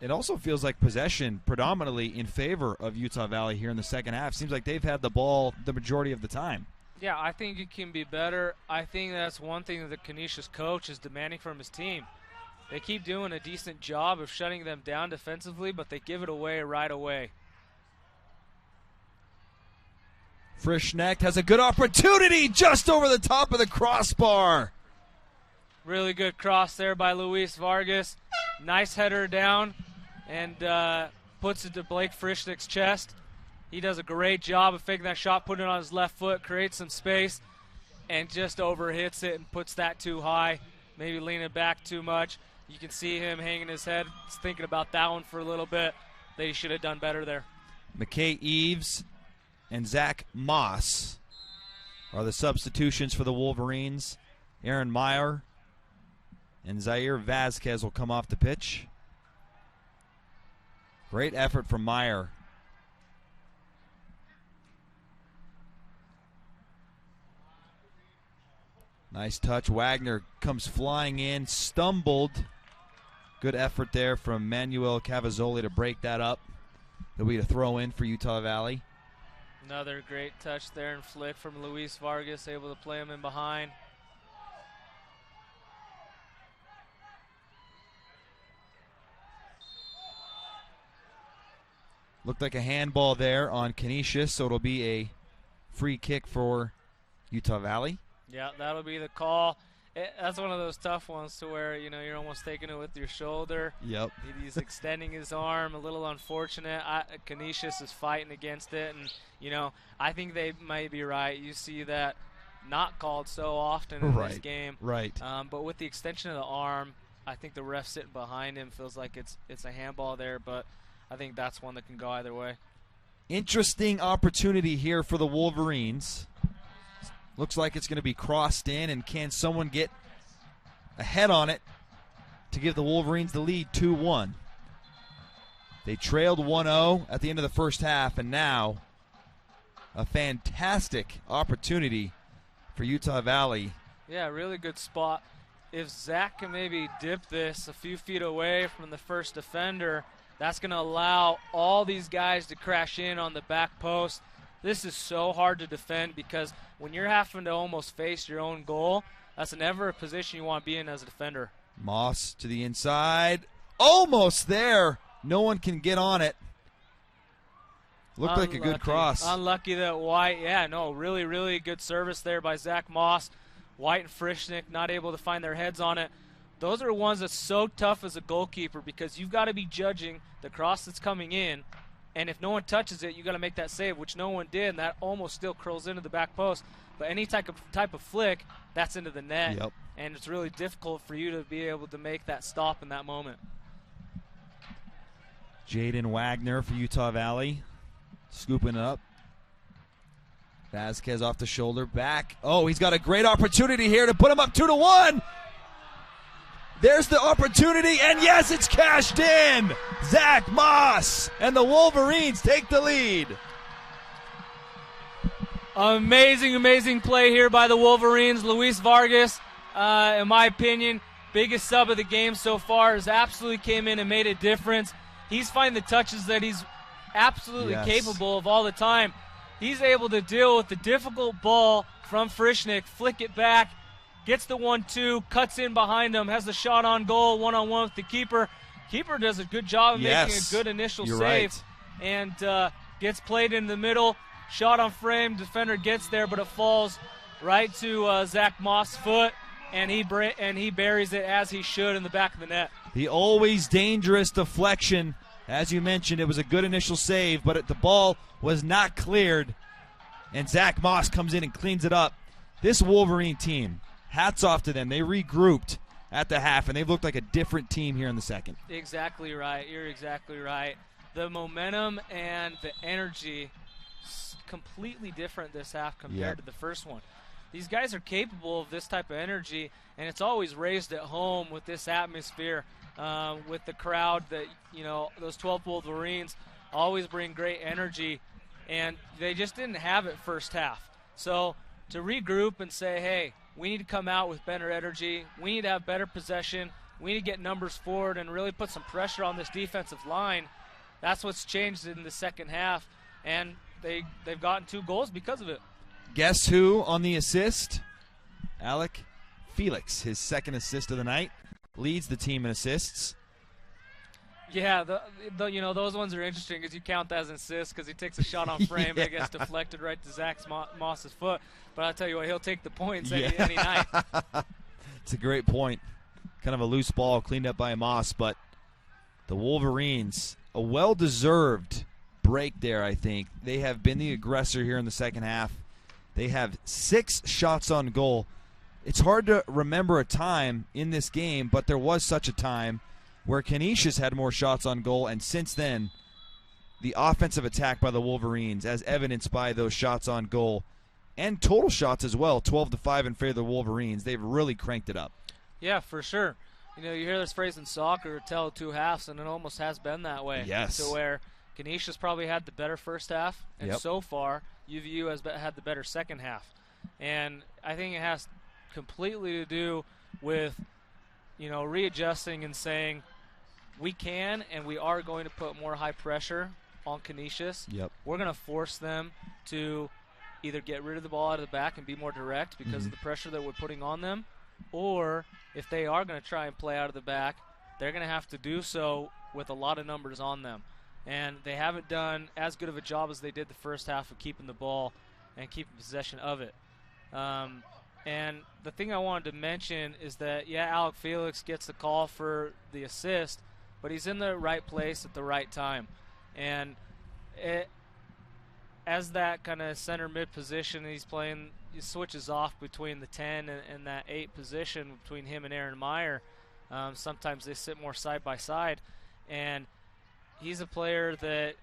It also feels like possession predominantly in favor of Utah Valley here in the second half. Seems like they've had the ball the majority of the time. Yeah, I think it can be better. I think that's one thing that the Canisius coach is demanding from his team. They keep doing a decent job of shutting them down defensively, but they give it away right away. Frischnecht has a good opportunity just over the top of the crossbar. Really good cross there by Luis Vargas. Nice header down and puts it to Blake Frischnick's chest. He does a great job of faking that shot, putting it on his left foot, creates some space, and just overhits it and puts that too high, maybe leaning back too much. You can see him hanging his head, thinking about that one for a little bit. They should have done better there. McKay Eves and Zach Moss are the substitutions for the Wolverines. Aaron Meyer and Zaire Vasquez will come off the pitch. Great effort from Meyer. Nice touch. Wagner comes flying in, stumbled. Good effort there from Manuel Cavazzoli to break that up. There'll be a throw in for Utah Valley. Another great touch there and flick from Luis Vargas, able to play him in behind. Looked like a handball there on Canisius, so it'll be a free kick for Utah Valley. Yeah, that'll be the call. That's one of those tough ones to where, you know, you're almost taking it with your shoulder. Yep. He's extending his arm, a little unfortunate. Canisius is fighting against it, and, you know, I think they might be right. You see that not called so often in this game. Right. But with the extension of the arm, I think the ref sitting behind him feels like it's a handball there, but I think that's one that can go either way. Interesting opportunity here for the Wolverines. Looks like it's going to be crossed in, and can someone get ahead on it to give the Wolverines the lead 2-1? They trailed 1-0 at the end of the first half, and now a fantastic opportunity for Utah Valley. Yeah, really good spot. If Zach can maybe dip this a few feet away from the first defender, that's going to allow all these guys to crash in on the back post. This is so hard to defend because when you're having to almost face your own goal, that's never a position you want to be in as a defender. Moss to the inside. Almost there. No one can get on it. Looked like a good cross. Unlucky that White, really, really good service there by Zach Moss. White and Frischnick not able to find their heads on it. Those are ones that's so tough as a goalkeeper because you've got to be judging the cross that's coming in, and if no one touches it, you got to make that save, which no one did, and that almost still curls into the back post. But any type of flick, that's into the net, yep. And it's really difficult for you to be able to make that stop in that moment. Jaden Wagner for Utah Valley, scooping up. Vasquez off the shoulder, back. Oh, he's got a great opportunity here to put him up 2-1. There's the opportunity, and yes, it's cashed in. Zach Moss and the Wolverines take the lead. Amazing, amazing play here by the Wolverines. Luis Vargas, in my opinion, biggest sub of the game so far, has absolutely came in and made a difference. He's finding the touches that he's absolutely capable of all the time. He's able to deal with the difficult ball from Frischnick, flick it back, gets the 1-2, cuts in behind him, has the shot on goal, one-on-one with the keeper. Keeper does a good job of making a good initial save, right. And gets played in the middle. Shot on frame, defender gets there, but it falls right to Zach Moss' foot, and he buries it as he should in the back of the net. The always dangerous deflection. As you mentioned, it was a good initial save, but the ball was not cleared, and Zach Moss comes in and cleans it up. This Wolverine team, hats off to them. They regrouped at the half, and they've looked like a different team here in the second. Exactly right. You're exactly right. The momentum and the energy completely different this half compared to the first one. These guys are capable of this type of energy, and it's always raised at home with this atmosphere, with the crowd that, those 12 Wolverines always bring great energy, and they just didn't have it first half. So to regroup and say, hey, we need to come out with better energy, we need to have better possession, we need to get numbers forward and really put some pressure on this defensive line, that's what's changed in the second half, and they've gotten 2 goals because of it. Guess who on the assist? Alec Felix, his second assist of the night, leads the team in assists. Yeah, those ones are interesting because you count that as an assist because he takes a shot on frame that gets deflected right to Zach Moss's foot. But I'll tell you what, he'll take the points any night. It's a great point. Kind of a loose ball cleaned up by Moss, but the Wolverines, a well-deserved break there, I think. They have been the aggressor here in the second half. They have 6 shots on goal. It's hard to remember a time in this game, but there was such a time where Canisius had more shots on goal, and since then, the offensive attack by the Wolverines, as evidenced by those shots on goal, and total shots as well, 12-5 in favor of the Wolverines. They've really cranked it up. Yeah, for sure. You hear this phrase in soccer, tell 2 halves, and it almost has been that way. Yes. To where Canisius probably had the better first half, and so far, UVU has had the better second half. And I think it has completely to do with, readjusting and saying we can and we are going to put more high pressure on Canisius. Yep. We're going to force them to either get rid of the ball out of the back and be more direct because of the pressure that we're putting on them, or if they are going to try and play out of the back, they're going to have to do so with a lot of numbers on them. And they haven't done as good of a job as they did the first half of keeping the ball and keeping possession of it. And the thing I wanted to mention is that, Alec Felix gets the call for the assist, but he's in the right place at the right time. And as that kind of center mid position he's playing, he switches off between the 10 and that 8 position between him and Aaron Meyer. Sometimes they sit more side by side. And he's a player that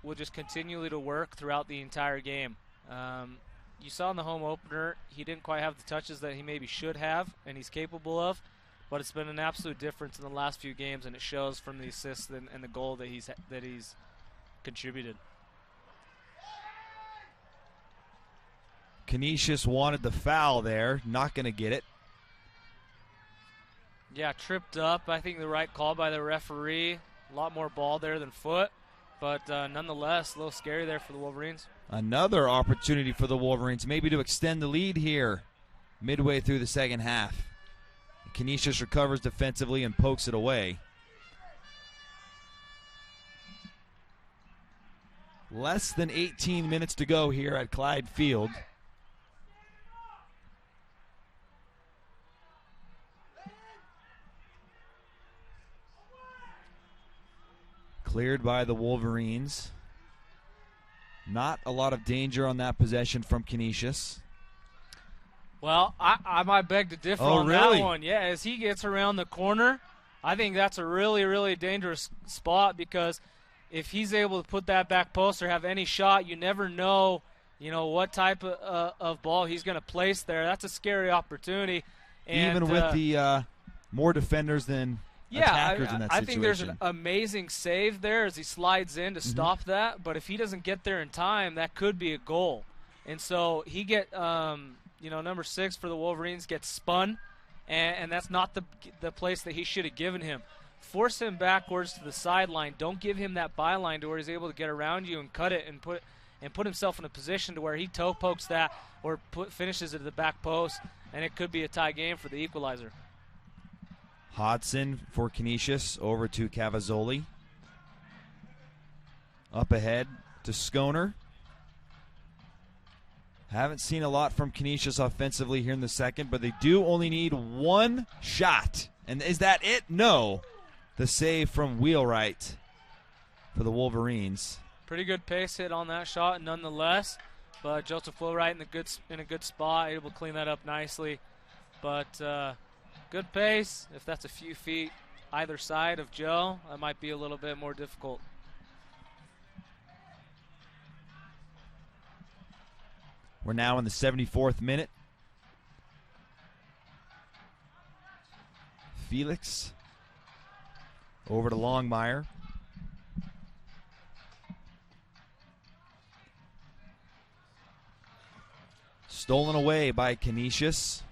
will just continually to work throughout the entire game. You saw in the home opener, he didn't quite have the touches that he maybe should have and he's capable of, but it's been an absolute difference in the last few games, and it shows from the assists and the goal that he's contributed. Canisius wanted the foul there. Not going to get it. Yeah, tripped up. I think the right call by the referee. A lot more ball there than foot. But nonetheless, a little scary there for the Wolverines. Another opportunity for the Wolverines, maybe to extend the lead here midway through the second half. Canisius recovers defensively and pokes it away. Less than 18 minutes to go here at Clyde Field. Cleared by the Wolverines. Not a lot of danger on that possession from Canisius. Well, I might beg to differ on that one. Yeah, as he gets around the corner, I think that's a really, really dangerous spot, because if he's able to put that back post or have any shot, you never know, what type of ball he's going to place there. That's a scary opportunity. And, even with the more defenders than attackers in that situation. I think there's an amazing save there as he slides in to stop that. But if he doesn't get there in time, that could be a goal. And so he number 6 for the Wolverines gets spun, and that's not the place that he should have given him. Force him backwards to the sideline. Don't give him that byline to where he's able to get around you and cut it and put himself in a position to where he toe pokes that or finishes it at the back post, and it could be a tie game for the equalizer. Hodson for Canisius over to Cavazzoli. Up ahead to Schoner. Haven't seen a lot from Canisius offensively here in the second, but they do only need one shot. And is that it? No. The save from Wheelwright for the Wolverines. Pretty good pace hit on that shot nonetheless, but Joseph Wheelwright in a good spot, able to clean that up nicely. But good pace. If that's a few feet either side of Joe, that might be a little bit more difficult. We're now in the 74th minute. Felix over to Longmire. Stolen away by Canisius.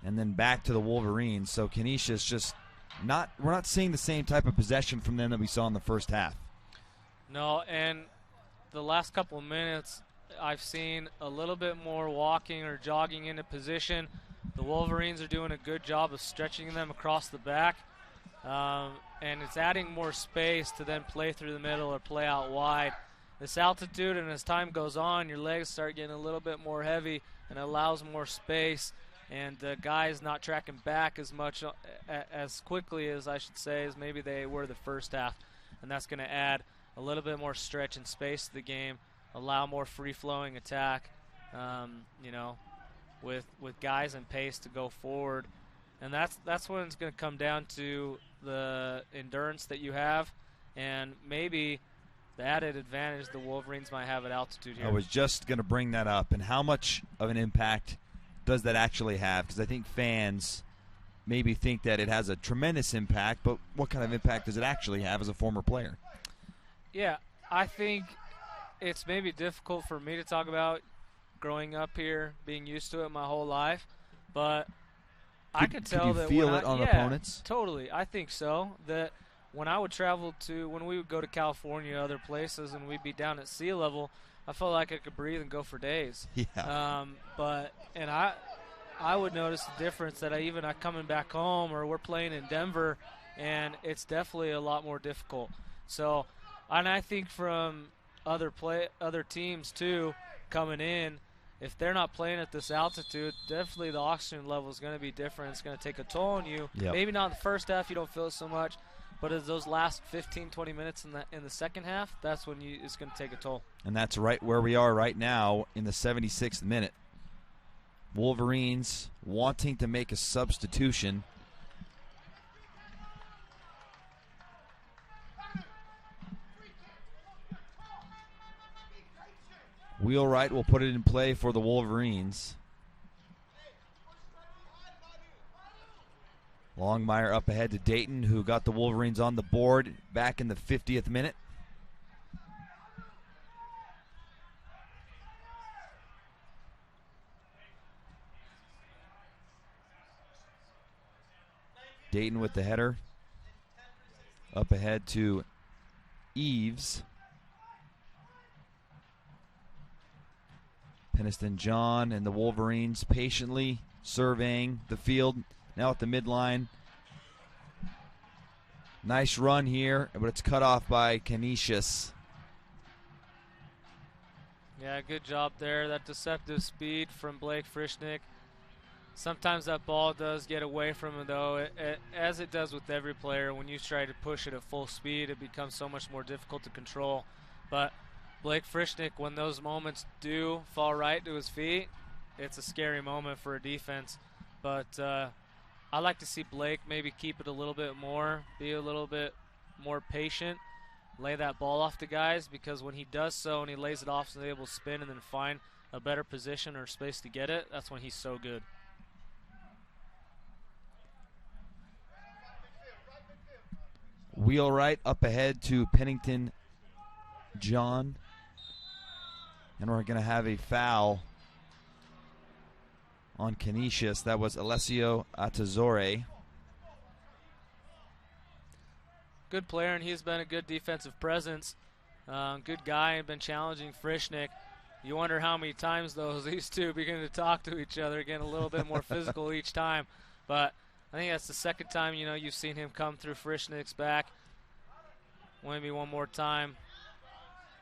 And then back to the Wolverines. So Canisius just we're not seeing the same type of possession from them that we saw in the first half. No, and the last couple of minutes, I've seen a little bit more walking or jogging into position. The Wolverines are doing a good job of stretching them across the back, and it's adding more space to then play through the middle or play out wide. This altitude, and as time goes on, your legs start getting a little bit more heavy and allows more space, and guys not tracking back as much, as quickly as I should say, as maybe they were the first half, and that's going to add a little bit more stretch and space to the game, allow more free-flowing attack, with guys and pace to go forward. And that's when it's going to come down to the endurance that you have and maybe the added advantage the Wolverines might have at altitude here. I was just going to bring that up. And how much of an impact does that actually have? Because I think fans maybe think that it has a tremendous impact, but what kind of impact does it actually have as a former player? Yeah, I think it's maybe difficult for me to talk about growing up here, being used to it my whole life, but I could tell that you feel it on opponents? Totally, I think so. That when I would when we would go to California, other places, and we'd be down at sea level, I felt like I could breathe and go for days. Yeah. I would notice the difference that I coming back home or we're playing in Denver, and it's definitely a lot more difficult. So. And I think from other teams too coming in, if they're not playing at this altitude, definitely the oxygen level is going to be different. It's going to take a toll on you. Yep. Maybe not in the first half, you don't feel it so much, but as those last 15, 20 minutes in the second half, that's when it's going to take a toll. And that's right where we are right now in the 76th minute. Wolverines wanting to make a substitution. Wheelwright will put it in play for the Wolverines. Longmire up ahead to Dayton, who got the Wolverines on the board back in the 50th minute. Dayton with the header. Up ahead to Eves. Peniston John and the Wolverines patiently surveying the field. Now at the midline. Nice run here, but it's cut off by Canisius. Yeah, good job there. That deceptive speed from Blake Frischnick. Sometimes that ball does get away from him, though. As it does with every player, when you try to push it at full speed, it becomes so much more difficult to control. But Blake Frischnick, when those moments do fall right to his feet, it's a scary moment for a defense. But I like to see Blake maybe keep it a little bit more, be a little bit more patient, lay that ball off to guys, because when he does so and he lays it off so they're able to spin and then find a better position or space to get it, that's when he's so good. Wheelwright up ahead to Pennington John. And we're going to have a foul on Canisius. That was Alessio Atazore. Good player, and he's been a good defensive presence. Good guy, and been challenging Frischnick. You wonder how many times these two begin to talk to each other, getting a little bit more physical each time. But I think that's the second time, you've seen him come through Frischnick's back. Maybe one more time.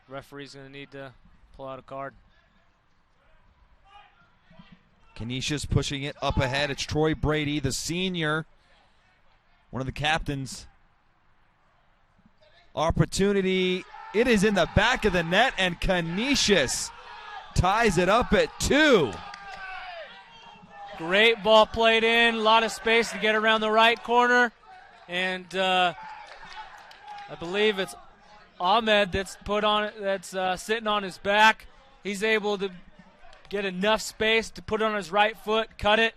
Referee's going to need to pull out a card. Canisius pushing it up ahead. It's Troy Brady, the senior, one of the captains. Opportunity. It is in the back of the net, and Canisius ties it up at 2. Great ball played in. A lot of space to get around the right corner. And I believe it's Ahmed that's sitting on his back. He's able to get enough space to put it on his right foot, cut it,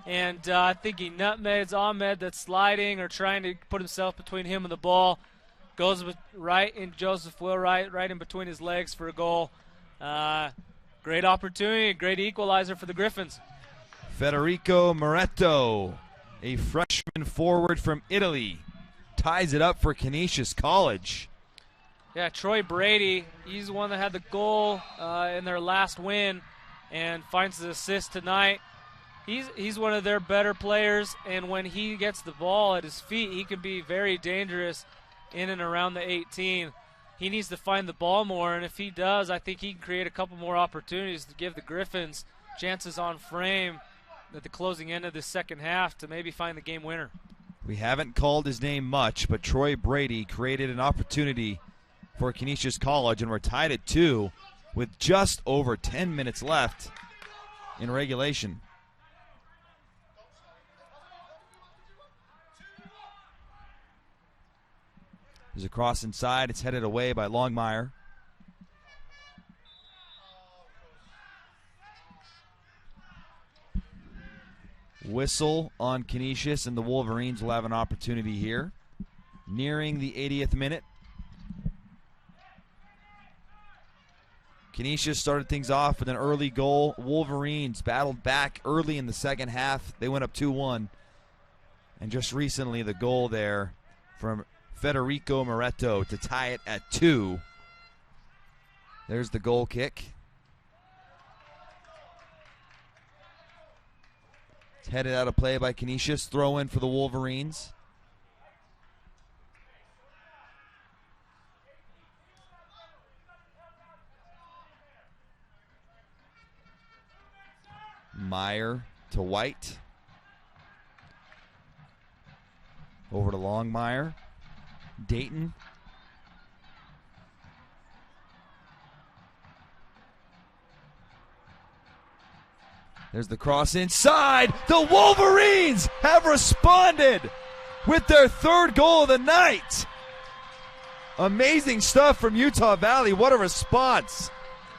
and I think he nutmegs Ahmed that's sliding or trying to put himself between him and the ball. Goes right in Joseph Wheelwright, right in between his legs for a goal. Great opportunity, great equalizer for the Griffins. Federico Moretto, a freshman forward from Italy, ties it up for Canisius College. Yeah, Troy Brady, he's the one that had the goal in their last win and finds the assist tonight. He's one of their better players, and when he gets the ball at his feet, he can be very dangerous in and around the 18. He needs to find the ball more, and if he does, I think he can create a couple more opportunities to give the Griffins chances on frame at the closing end of the second half to maybe find the game winner. We haven't called his name much, but Troy Brady created an opportunity for Canisius College, and we're tied at 2 with just over 10 minutes left in regulation. There's a cross inside. It's headed away by Longmire. Whistle on Canisius, and the Wolverines will have an opportunity here. Nearing the 80th minute. Canisius started things off with an early goal. Wolverines battled back early in the second half. They went up 2-1. And just recently the goal there from Federico Moretto to tie it at 2. There's the goal kick. It's headed out of play by Canisius. Throw in for the Wolverines. Meyer to White. Over to Longmire. Dayton. There's the cross inside. The Wolverines have responded with their third goal of the night. Amazing stuff from Utah Valley. What a response.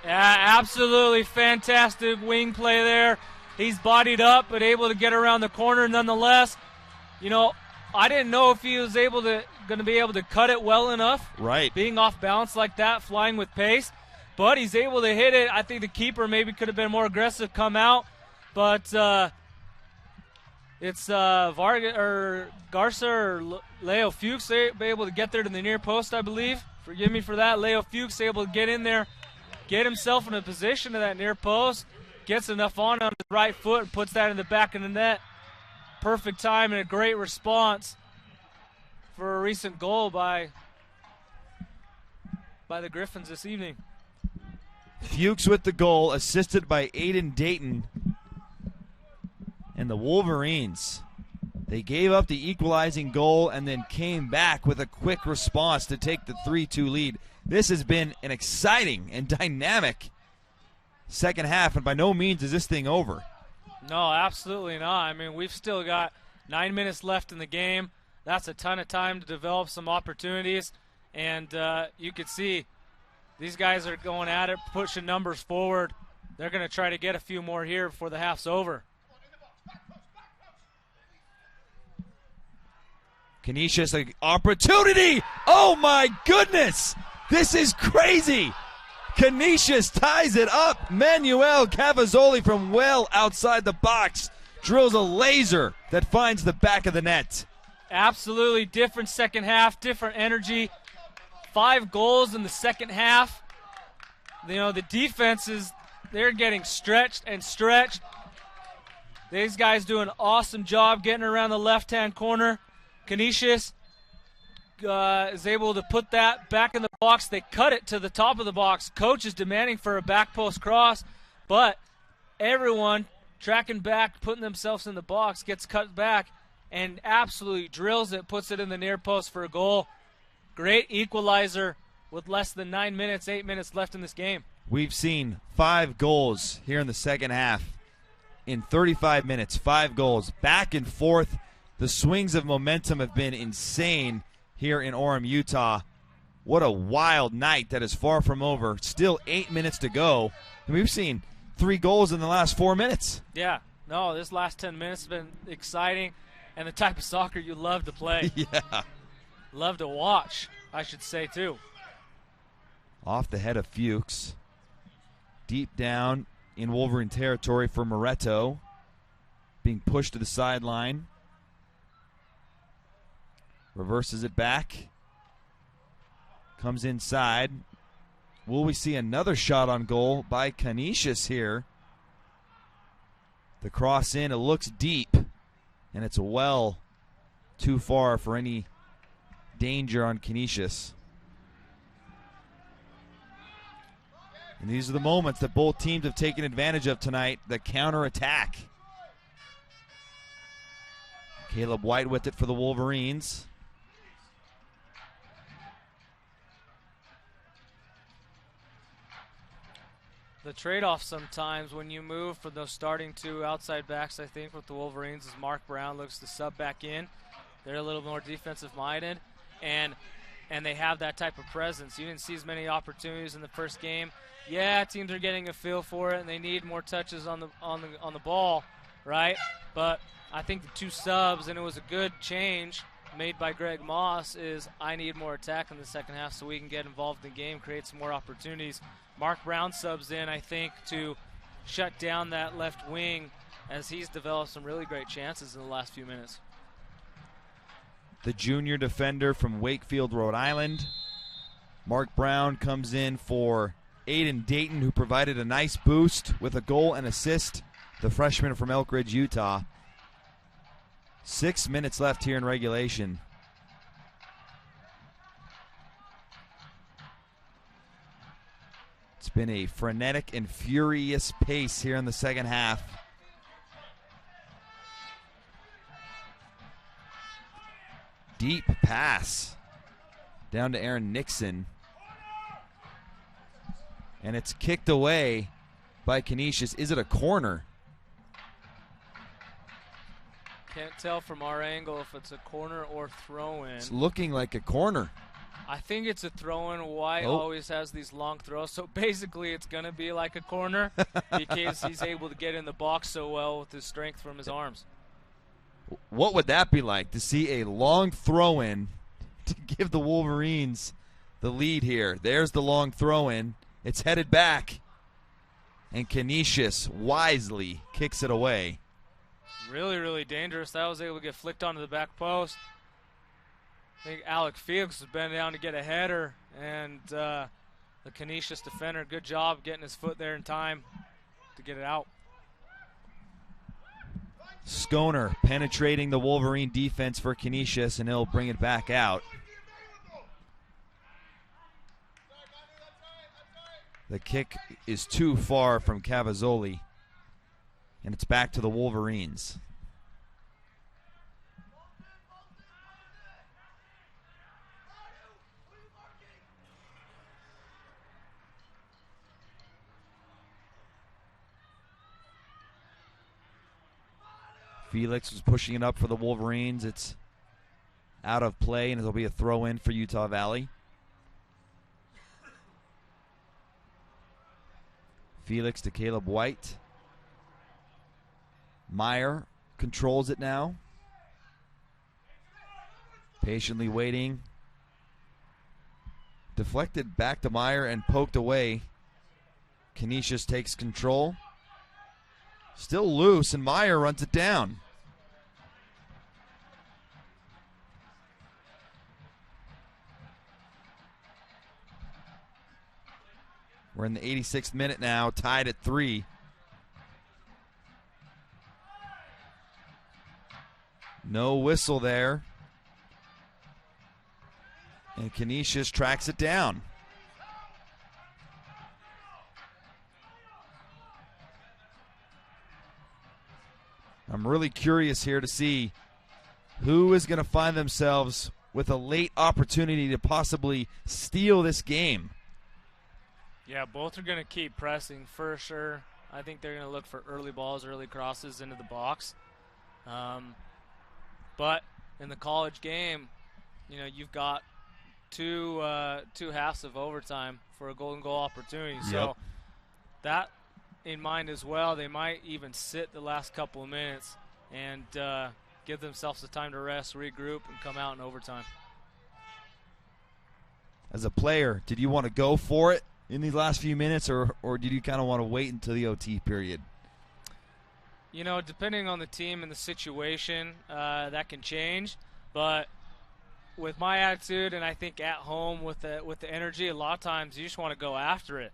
Yeah, absolutely fantastic wing play there. He's bodied up but able to get around the corner nonetheless. I didn't know if he was going to be able to cut it well enough. Right. Being off balance like that, flying with pace. But he's able to hit it. I think the keeper maybe could have been more aggressive, come out. But it's Garza or Leo Fuchs be able to get there to the near post, I believe. Forgive me for that. Leo Fuchs able to get in there, get himself in a position to that near post, gets enough on his right foot and puts that in the back of the net. Perfect time and a great response for a recent goal by the Griffins this evening. Fuchs with the goal, assisted by Aiden Dayton. And the Wolverines, they gave up the equalizing goal and then came back with a quick response to take the 3-2 lead. This has been an exciting and dynamic second half, and by no means is this thing over. No, absolutely not. I mean, we've still got 9 minutes left in the game. That's a ton of time to develop some opportunities, and you could see these guys are going at it, pushing numbers forward. They're going to try to get a few more here before the half's over. Canisius, an opportunity. Oh, my goodness. This is crazy. Canisius ties it up. Manuel Cavazzoli from well outside the box drills a laser that finds the back of the net. Absolutely different second half, different energy. 5 goals in the second half. You know, the defenses, they're getting stretched and stretched. These guys do an awesome job getting around the left-hand corner. Canisius is able to put that back in the box. They cut it to the top of the box. Coach is demanding for a back post cross, but everyone tracking back, putting themselves in the box, gets cut back and absolutely drills it, puts it in the near post for a goal. Great equalizer with less than 9 minutes, 8 minutes left in this game. We've seen 5 goals here in the second half. In 35 minutes, 5 goals, back and forth. The swings of momentum have been insane here in Orem, Utah. What a wild night that is far from over. Still 8 minutes to go. And we've seen 3 goals in the last 4 minutes. Yeah, no, this last 10 minutes has been exciting and the type of soccer you love to play. Yeah. Love to watch, I should say, too. Off the head of Fuchs. Deep down in Wolverine territory for Moretto. Being pushed to the sideline. Reverses it back. Comes inside. Will we see another shot on goal by Canisius here? The cross in, it looks deep. And it's well too far for any danger on Canisius. And these are the moments that both teams have taken advantage of tonight, the counterattack. Caleb White with it for the Wolverines. The trade-off sometimes when you move from those starting 2 outside backs, I think, with the Wolverines is Mark Brown looks to sub back in. They're a little more defensive-minded, and they have that type of presence. You didn't see as many opportunities in the first game. Yeah, teams are getting a feel for it, and they need more touches on the ball, right? But I think the 2 subs, and it was a good change made by Greg Moss, is I need more attack in the second half so we can get involved in the game, create some more opportunities. Mark Brown subs in, I think, to shut down that left wing as he's developed some really great chances in the last few minutes. The junior defender from Wakefield, Rhode Island. Mark Brown comes in for Aiden Dayton, who provided a nice boost with a goal and assist. The freshman from Elk Ridge, Utah. 6 minutes left here in regulation. It's been a frenetic and furious pace here in the second half. Deep pass down to Aaron Nixon. And it's kicked away by Canisius. Is it a corner? Can't tell from our angle if it's a corner or throw-in. It's looking like a corner. I think it's a throw-in. White always has these long throws, so basically it's going to be like a corner because he's able to get in the box so well with his strength from his arms. What would that be like to see a long throw-in to give the Wolverines the lead here? There's the long throw-in. It's headed back, and Canisius wisely kicks it away. Really, really dangerous. That was able to get flicked onto the back post. I think Alec Felix was bent down to get a header, and the Canisius defender, good job getting his foot there in time to get it out. Schoner penetrating the Wolverine defense for Canisius, and he'll bring it back out. The kick is too far from Cavazzoli, and it's back to the Wolverines. Felix was pushing it up for the Wolverines. It's out of play, and it'll be a throw-in for Utah Valley. Felix to Caleb White. Meyer controls it now. Patiently waiting. Deflected back to Meyer and poked away. Canisius takes control. Still loose, and Meyer runs it down. We're in the 86th minute now, tied at 3. No whistle there. And Canisius tracks it down. I'm really curious here to see who is going to find themselves with a late opportunity to possibly steal this game. Yeah, both are going to keep pressing for sure. I think they're going to look for early balls, early crosses into the box. But in the college game, you know, you've got two halves of overtime for a golden goal opportunity. So that in mind as well, they might even sit the last couple of minutes and give themselves the time to rest, regroup, and come out in overtime. As a player, did you want to go for it in these last few minutes, or did you kind of want to wait until the OT period? You know, depending on the team and the situation, that can change. But with my attitude, and I think at home with the energy, a lot of times you just want to go after it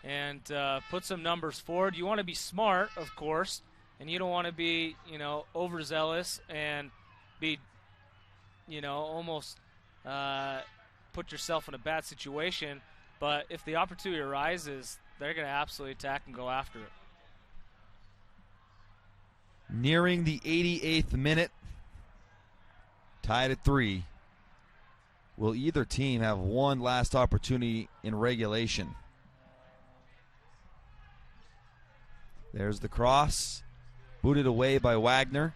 and put some numbers forward. You want to be smart, of course, and you don't want to be, you know, overzealous and be, you know, almost put yourself in a bad situation. But if the opportunity arises, they're going to absolutely attack and go after it. Nearing the 88th minute, tied at 3. Will either team have one last opportunity in regulation? There's the cross, booted away by Wagner.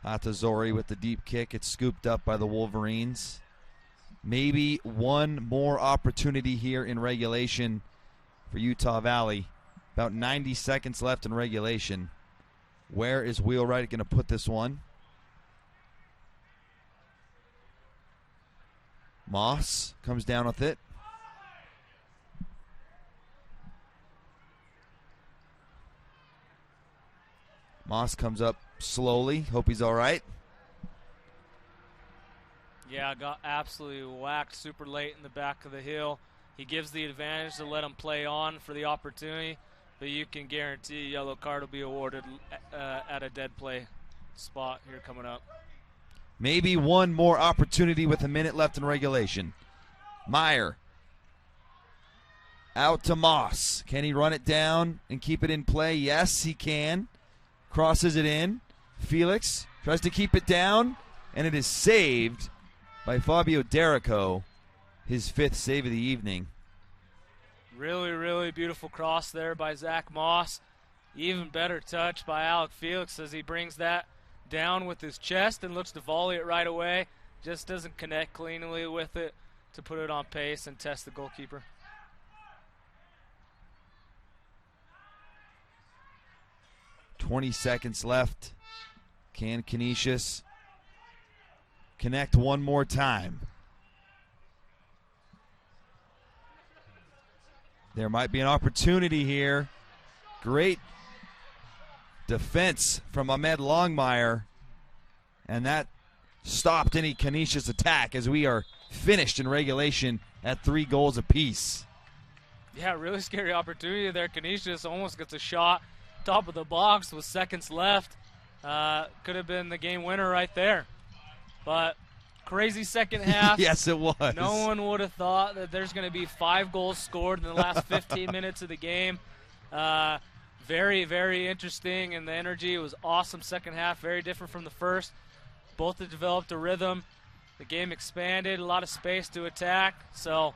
Atazori with the deep kick. It's scooped up by the Wolverines. Maybe one more opportunity here in regulation for Utah Valley. About 90 seconds left in regulation. Where is Wheelwright going to put this one? Moss comes down with it. Moss comes up slowly. Hope he's all right. Yeah, got absolutely whacked super late in the back of the hill. He gives the advantage to let him play on for the opportunity, but you can guarantee a yellow card will be awarded at a dead play spot here coming up. Maybe one more opportunity with a minute left in regulation. Meyer out to Moss. Can he run it down and keep it in play? Yes, he can. Crosses it in. Felix tries to keep it down, and it is saved by Fabio Derrico, his 5th save of the evening. Really, really beautiful cross there by Zach Moss. Even better touch by Alec Felix as he brings that down with his chest and looks to volley it right away. Just doesn't connect cleanly with it to put it on pace and test the goalkeeper. "20 seconds left. Can Canisius connect one more time? There might be an opportunity here. Great defense from Ahmed Longmire. And that stopped any Canisius attack as we are finished in regulation at 3 goals apiece. Yeah, really scary opportunity there. Canisius almost gets a shot top of the box with seconds left. Could have been the game winner right there. But crazy second half. Yes, it was. No one would have thought that there's going to be 5 goals scored in the last 15 minutes of the game. Very, very interesting, and the energy was awesome second half, very different from the first. Both have developed a rhythm. The game expanded, a lot of space to attack. So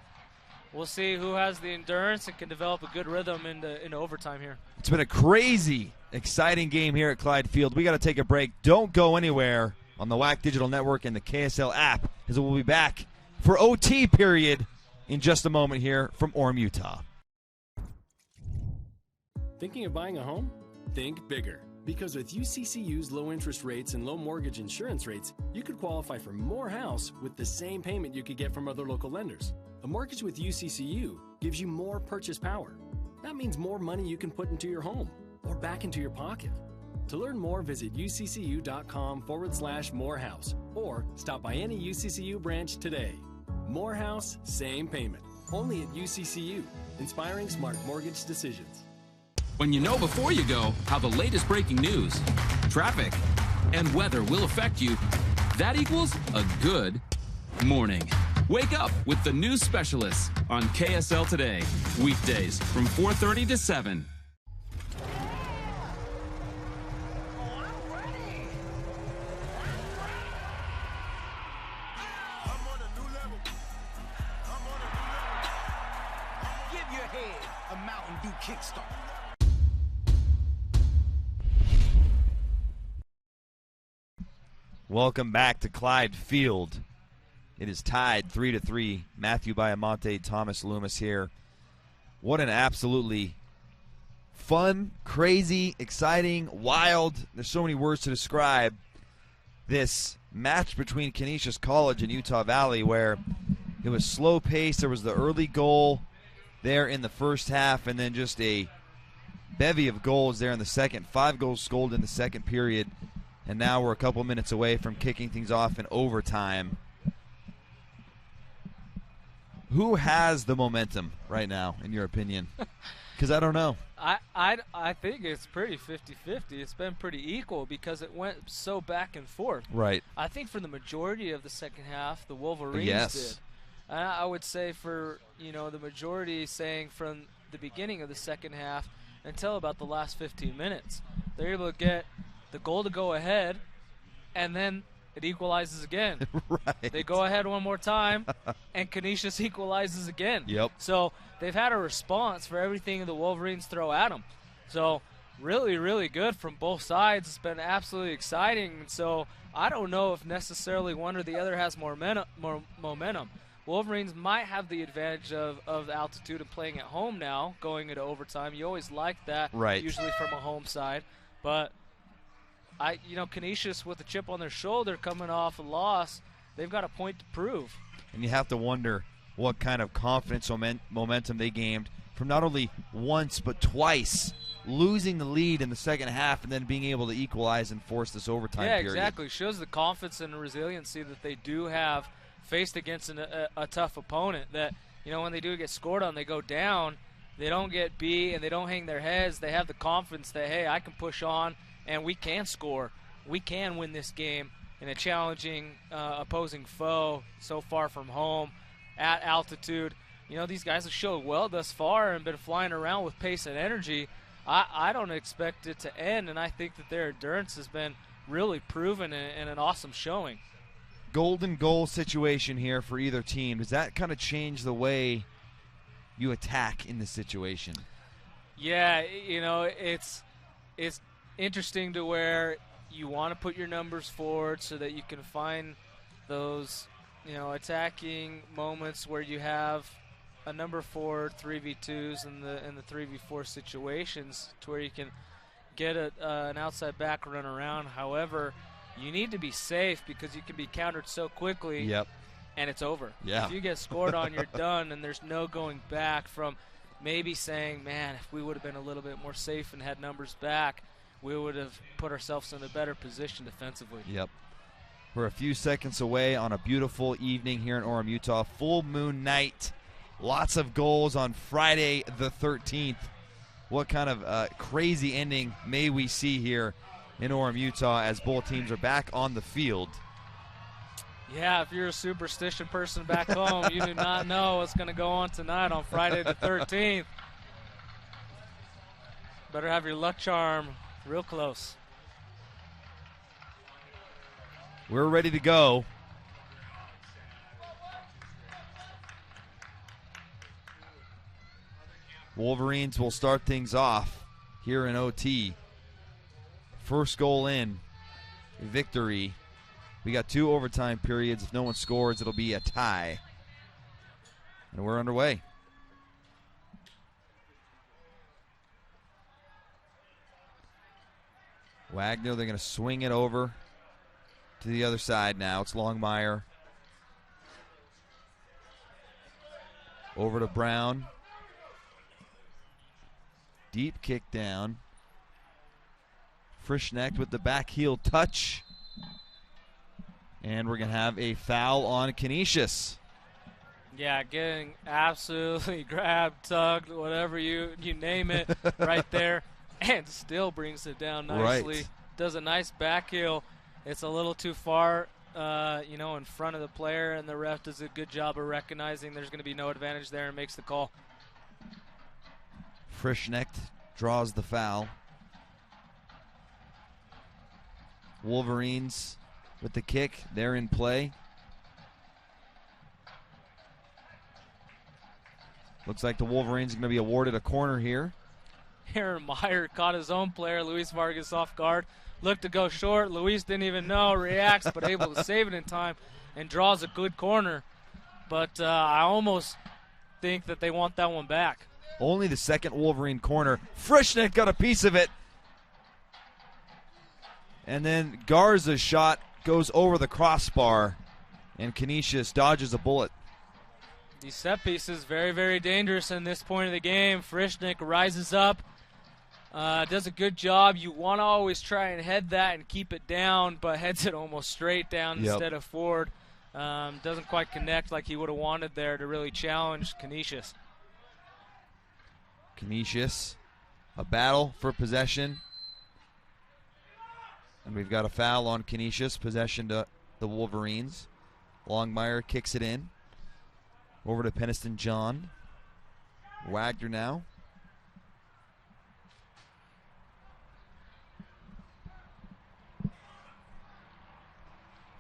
we'll see who has the endurance and can develop a good rhythm into overtime here. It's been a crazy, exciting game here at Clyde Field. We got to take a break. Don't go anywhere on the WAC Digital Network and the KSL app, as we'll be back for OT period in just a moment here from Orem, Utah. Thinking of buying a home? Think bigger. Because with UCCU's low interest rates and low mortgage insurance rates, you could qualify for more house with the same payment you could get from other local lenders. A mortgage with UCCU gives you more purchase power. That means more money you can put into your home or back into your pocket. To learn more, visit uccu.com/morehouse or stop by any UCCU branch today. More house, same payment. Only at UCCU, inspiring smart mortgage decisions. When you know before you go how the latest breaking news, traffic, and weather will affect you, that equals a good morning. Wake up with the news specialists on KSL Today, weekdays from 4:30 to 7. Give your head a Mountain Dew kickstart. Welcome back to Clyde Field. It is tied 3-3. Matthew Biamonte, Thomas Loomis here. What an absolutely fun, crazy, exciting, wild, there's so many words to describe this match between Canisius College and Utah Valley, where it was slow pace. There was the early goal there in the first half, and then just a bevy of goals there in the second. 5 goals scored in the second period. And now we're a couple minutes away from kicking things off in overtime. Who has the momentum right now, in your opinion? Because I don't know. I think it's pretty 50-50. It's been pretty equal because it went so back and forth. Right. I think for the majority of the second half, the Wolverines did. I would say for the majority, saying from the beginning of the second half until about the last 15 minutes, they're able to get the goal to go ahead, and then it equalizes again. Right. They go ahead one more time, and Canisius equalizes again. Yep. So they've had a response for everything the Wolverines throw at them. So really, really good from both sides. It's been absolutely exciting. And so I don't know if necessarily one or the other has more momentum. Wolverines might have the advantage of the altitude of playing at home now, going into overtime. You always like that, right, usually from a home side. But Canisius with a chip on their shoulder coming off a loss, they've got a point to prove. And you have to wonder what kind of confidence momentum they gained from not only once but twice losing the lead in the second half and then being able to equalize and force this overtime period. Yeah, exactly. Shows the confidence and the resiliency that they do have faced against a tough opponent, that when they do get scored on, they go down, they don't get beat and they don't hang their heads. They have the confidence that, hey, I can push on and we can score. We can win this game in a challenging opposing foe so far from home at altitude. These guys have showed well thus far and been flying around with pace and energy. I don't expect it to end, and I think that their endurance has been really proven and an awesome showing. Golden goal situation here for either team. Does that kind of change the way you attack in this situation? Yeah, it's interesting to where you want to put your numbers forward so that you can find those, attacking moments where you have a number 4 3v2s in the 3v4 situations to where you can get an outside back run around. However, you need to be safe because you can be countered so quickly. Yep. And it's over. Yeah. If you get scored on, you're done, and there's no going back from maybe saying, man, if we would have been a little bit more safe and had numbers back, we would have put ourselves in a better position defensively. Yep. We're a few seconds away on a beautiful evening here in Orem, Utah. Full moon night. Lots of goals on Friday the 13th. What kind of crazy ending may we see here in Orem, Utah, as both teams are back on the field? Yeah, if you're a superstition person back home, you do not know what's going to go on tonight on Friday the 13th. Better have your luck charm real close. We're ready to go. Wolverines will start things off here in OT. First goal in, victory. We got 2 overtime periods. If no one scores, it'll be a tie. And we're underway. Wagner, they're going to swing it over to the other side now. It's Longmire. Over to Brown. Deep kick down. Frischnecht with the back heel touch. And we're going to have a foul on Canisius. Yeah, getting absolutely grabbed, tugged, whatever you name it right there. And still brings it down nicely. Right. Does a nice back heel. It's a little too far, in front of the player, and the ref does a good job of recognizing there's going to be no advantage there and makes the call. Frischnecht draws the foul. Wolverines with the kick. They're in play. Looks like the Wolverines are going to be awarded a corner here. Aaron Meyer caught his own player, Luis Vargas, off guard. Looked to go short. Luis didn't even know, reacts, but able to save it in time and draws a good corner. But I almost think that they want that one back. Only the second Wolverine corner. Frischnecht got a piece of it. And then Garza's shot goes over the crossbar, and Canisius dodges a bullet. These set pieces very, very dangerous in this point of the game. Frischnecht rises up, does a good job. You want to always try and head that and keep it down, but heads it almost straight down instead of forward. Doesn't quite connect like he would have wanted there to really challenge Canisius. Canisius, a battle for possession. And we've got a foul on Canisius, possession to the Wolverines. Longmire kicks it in. Over to Peniston John. Wagner now.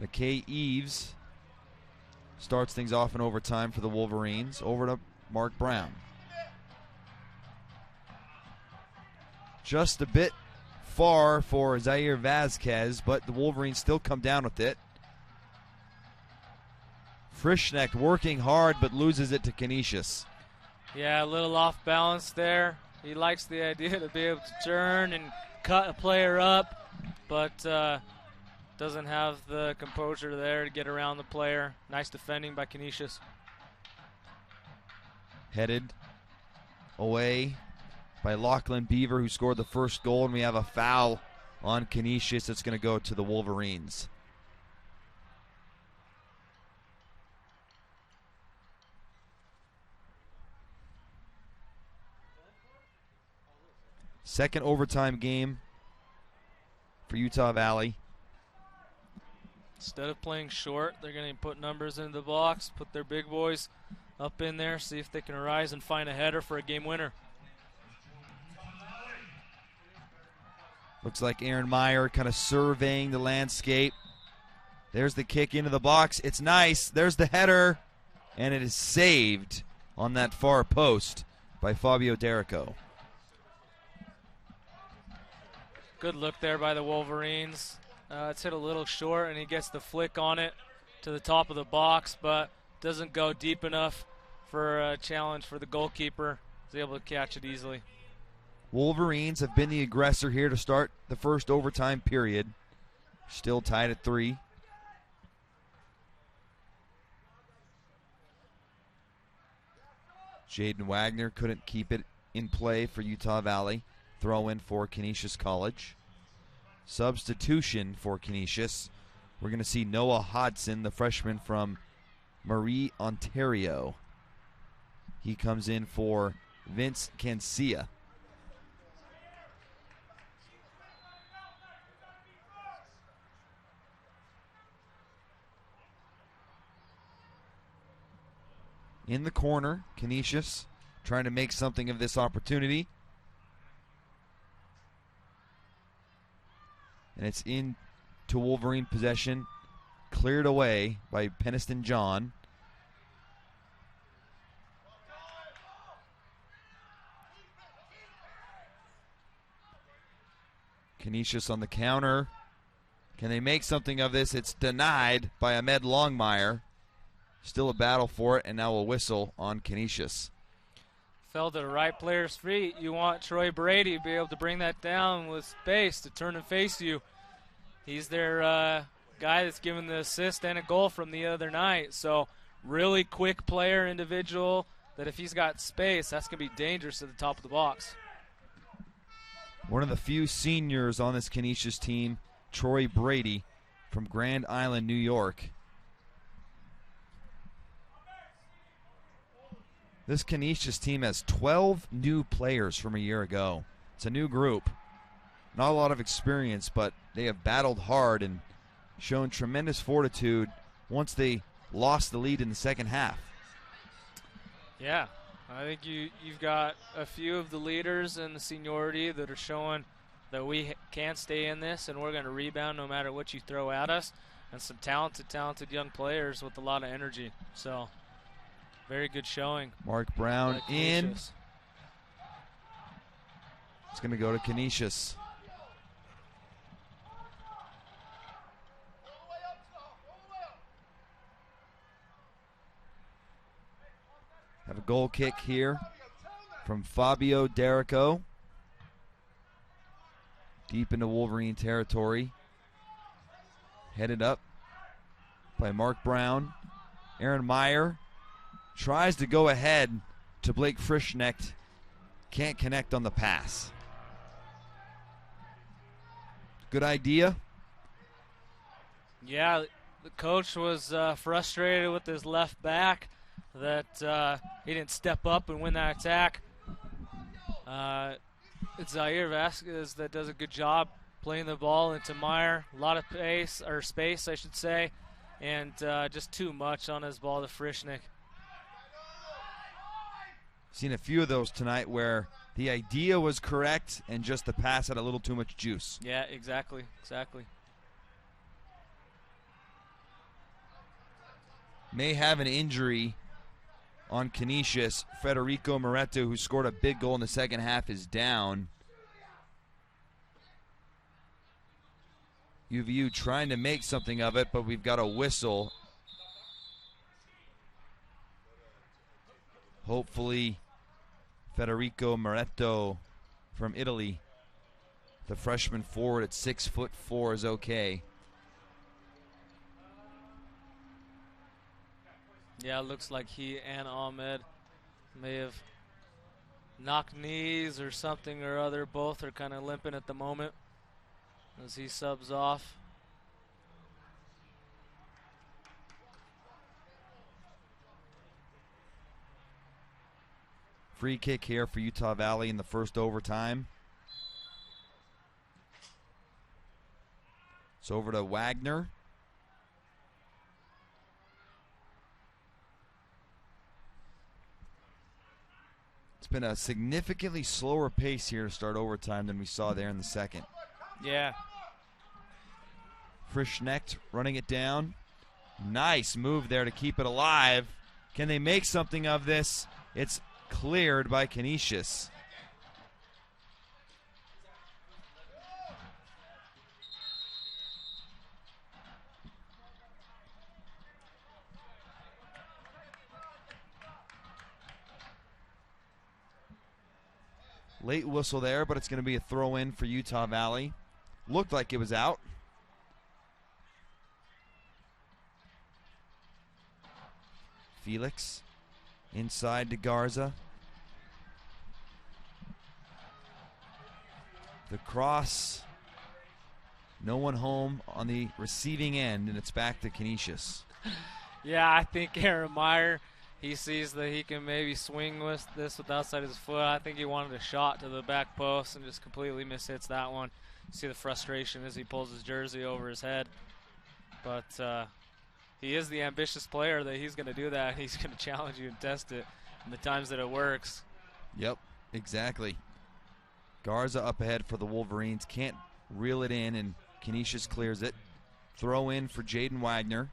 McKay Eves starts things off in overtime for the Wolverines. Over to Mark Brown. Just a bit far for Zaire Vasquez, but the Wolverines still come down with it. Frischnecht working hard, but loses it to Canisius. Yeah, a little off balance there. He likes the idea to be able to turn and cut a player up, but doesn't have the composure there to get around the player. Nice defending by Canisius. Headed away by Lachlan Beaver, who scored the first goal, and we have a foul on Canisius that's going to go to the Wolverines. Second overtime game for Utah Valley. Instead of playing short, they're going to put numbers into the box, put their big boys up in there, see if they can rise and find a header for a game winner. Looks like Aaron Meyer kind of surveying the landscape. There's the kick into the box. It's nice. There's the header, and it is saved on that far post by Fabio Derrico. Good look there by the Wolverines. It's hit a little short, and he gets the flick on it to the top of the box, but doesn't go deep enough for a challenge for the goalkeeper. He's able to catch it easily. Wolverines have been the aggressor here to start the first overtime period. Still tied at 3. Jaden Wagner couldn't keep it in play for Utah Valley. Throw in for Canisius College. Substitution for Canisius. We're going to see Noah Hodson, the freshman from Marie, Ontario. He comes in for Vince Cancia. In the corner, Canisius trying to make something of this opportunity. And it's into Wolverine possession. Cleared away by Peniston John. Canisius on the counter. Can they make something of this? It's denied by Ahmed Longmire. Still a battle for it, and now a whistle on Canisius. Fell to the right player's feet. You want Troy Brady to be able to bring that down with space to turn and face you. He's their guy that's given the assist and a goal from the other night. So really quick player, individual, that if he's got space, that's going to be dangerous at the top of the box. One of the few seniors on this Canisius team, Troy Brady from Grand Island, New York. This Canisius team has 12 new players from a year ago. It's a new group. Not a lot of experience, but they have battled hard and shown tremendous fortitude once they lost the lead in the second half. Yeah, I think you've got a few of the leaders in the seniority that are showing that we can stay in this and we're going to rebound no matter what you throw at us, and some talented young players with a lot of energy. So very good showing. Mark Brown in. It's going to go to Canisius. Have a goal kick here from Fabio Derrico. Deep into Wolverine territory. Headed up by Mark Brown. Aaron Meyer tries to go ahead to Blake Frischnecht. Can't connect on the pass. Good idea. Yeah, the coach was frustrated with his left back that he didn't step up and win that attack. It's Zaire Vasquez that does a good job playing the ball into Meyer. A lot of space, I should say, and just too much on his ball to Frischnecht. Seen a few of those tonight where the idea was correct and just the pass had a little too much juice. Yeah, exactly. May have an injury on Canisius. Federico Moretto, who scored a big goal in the second half, is down. UVU trying to make something of it, but we've got a whistle. Hopefully Federico Moretto from Italy, the freshman forward at 6'4", is okay. Yeah, it looks like he and Ahmed may have knocked knees or something or other. Both are kind of limping at the moment as he subs off. Free kick here for Utah Valley in the first overtime. It's over to Wagner. It's been a significantly slower pace here to start overtime than we saw there in the second. Yeah. Frischnecht running it down. Nice move there to keep it alive. Can they make something of this? It's cleared by Canisius. Late whistle there, but it's going to be a throw in for Utah Valley. Looked like it was out. Felix inside to Garza. The cross. No one home on the receiving end, and it's back to Canisius. Yeah, I think Aaron Meyer, he sees that he can maybe swing with this with the outside of his foot. I think he wanted a shot to the back post and just completely mishits that one. You see the frustration as he pulls his jersey over his head. But he is the ambitious player that he's going to do that. He's going to challenge you and test it in the times that it works. Yep, exactly. Garza up ahead for the Wolverines. Can't reel it in, and Canisius clears it. Throw in for Jaden Wagner.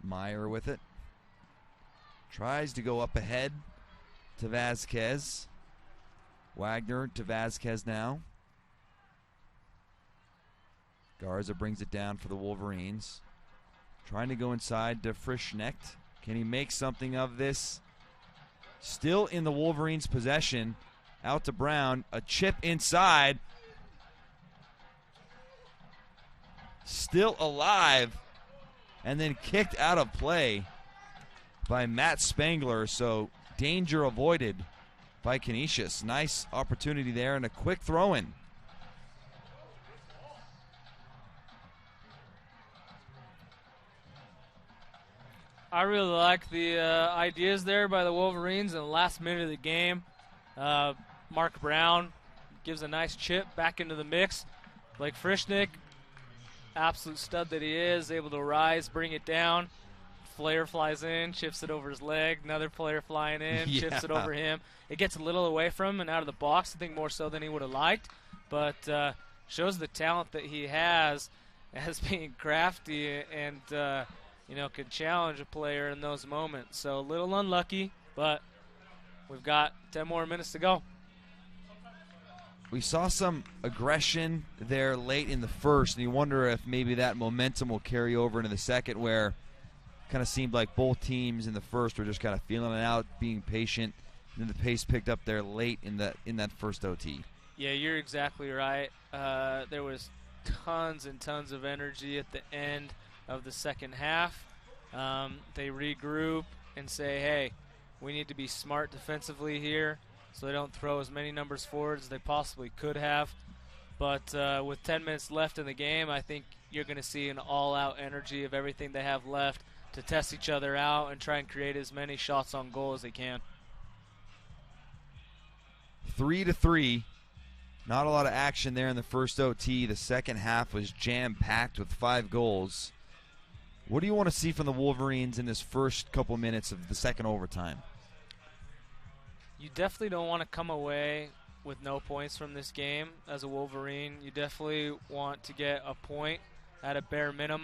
Meyer with it. Tries to go up ahead to Vasquez. Wagner to Vasquez now. Garza brings it down for the Wolverines. Trying to go inside to Frischknecht. Can he make something of this? Still in the Wolverines' possession. Out to Brown. A chip inside. Still alive. And then kicked out of play by Matt Spangler. So danger avoided by Canisius. Nice opportunity there and a quick throw-in. I really like the ideas there by the Wolverines in the last minute of the game. Mark Brown gives a nice chip back into the mix. Blake Frischknecht, absolute stud that he is, able to rise, bring it down. Flair flies in, chips it over his leg. Another player flying in, chips it over him. It gets a little away from him and out of the box, I think more so than he would have liked. But shows the talent that he has as being crafty and can challenge a player in those moments. So a little unlucky, but we've got 10 more minutes to go. We saw some aggression there late in the first, and you wonder if maybe that momentum will carry over into the second, where kind of seemed like both teams in the first were just kind of feeling it out, being patient, and then the pace picked up there late in that first OT. Yeah, you're exactly right. There was tons and tons of energy at the end of the second half. They regroup and say, hey, we need to be smart defensively here so they don't throw as many numbers forward as they possibly could have. But with 10 minutes left in the game, I think you're going to see an all-out energy of everything they have left to test each other out and try and create as many shots on goal as they can. 3-3. Not a lot of action there in the first OT. The second half was jam-packed with 5 goals. What do you want to see from the Wolverines in this first couple minutes of the second overtime? You definitely don't want to come away with no points from this game as a Wolverine. You definitely want to get a point at a bare minimum.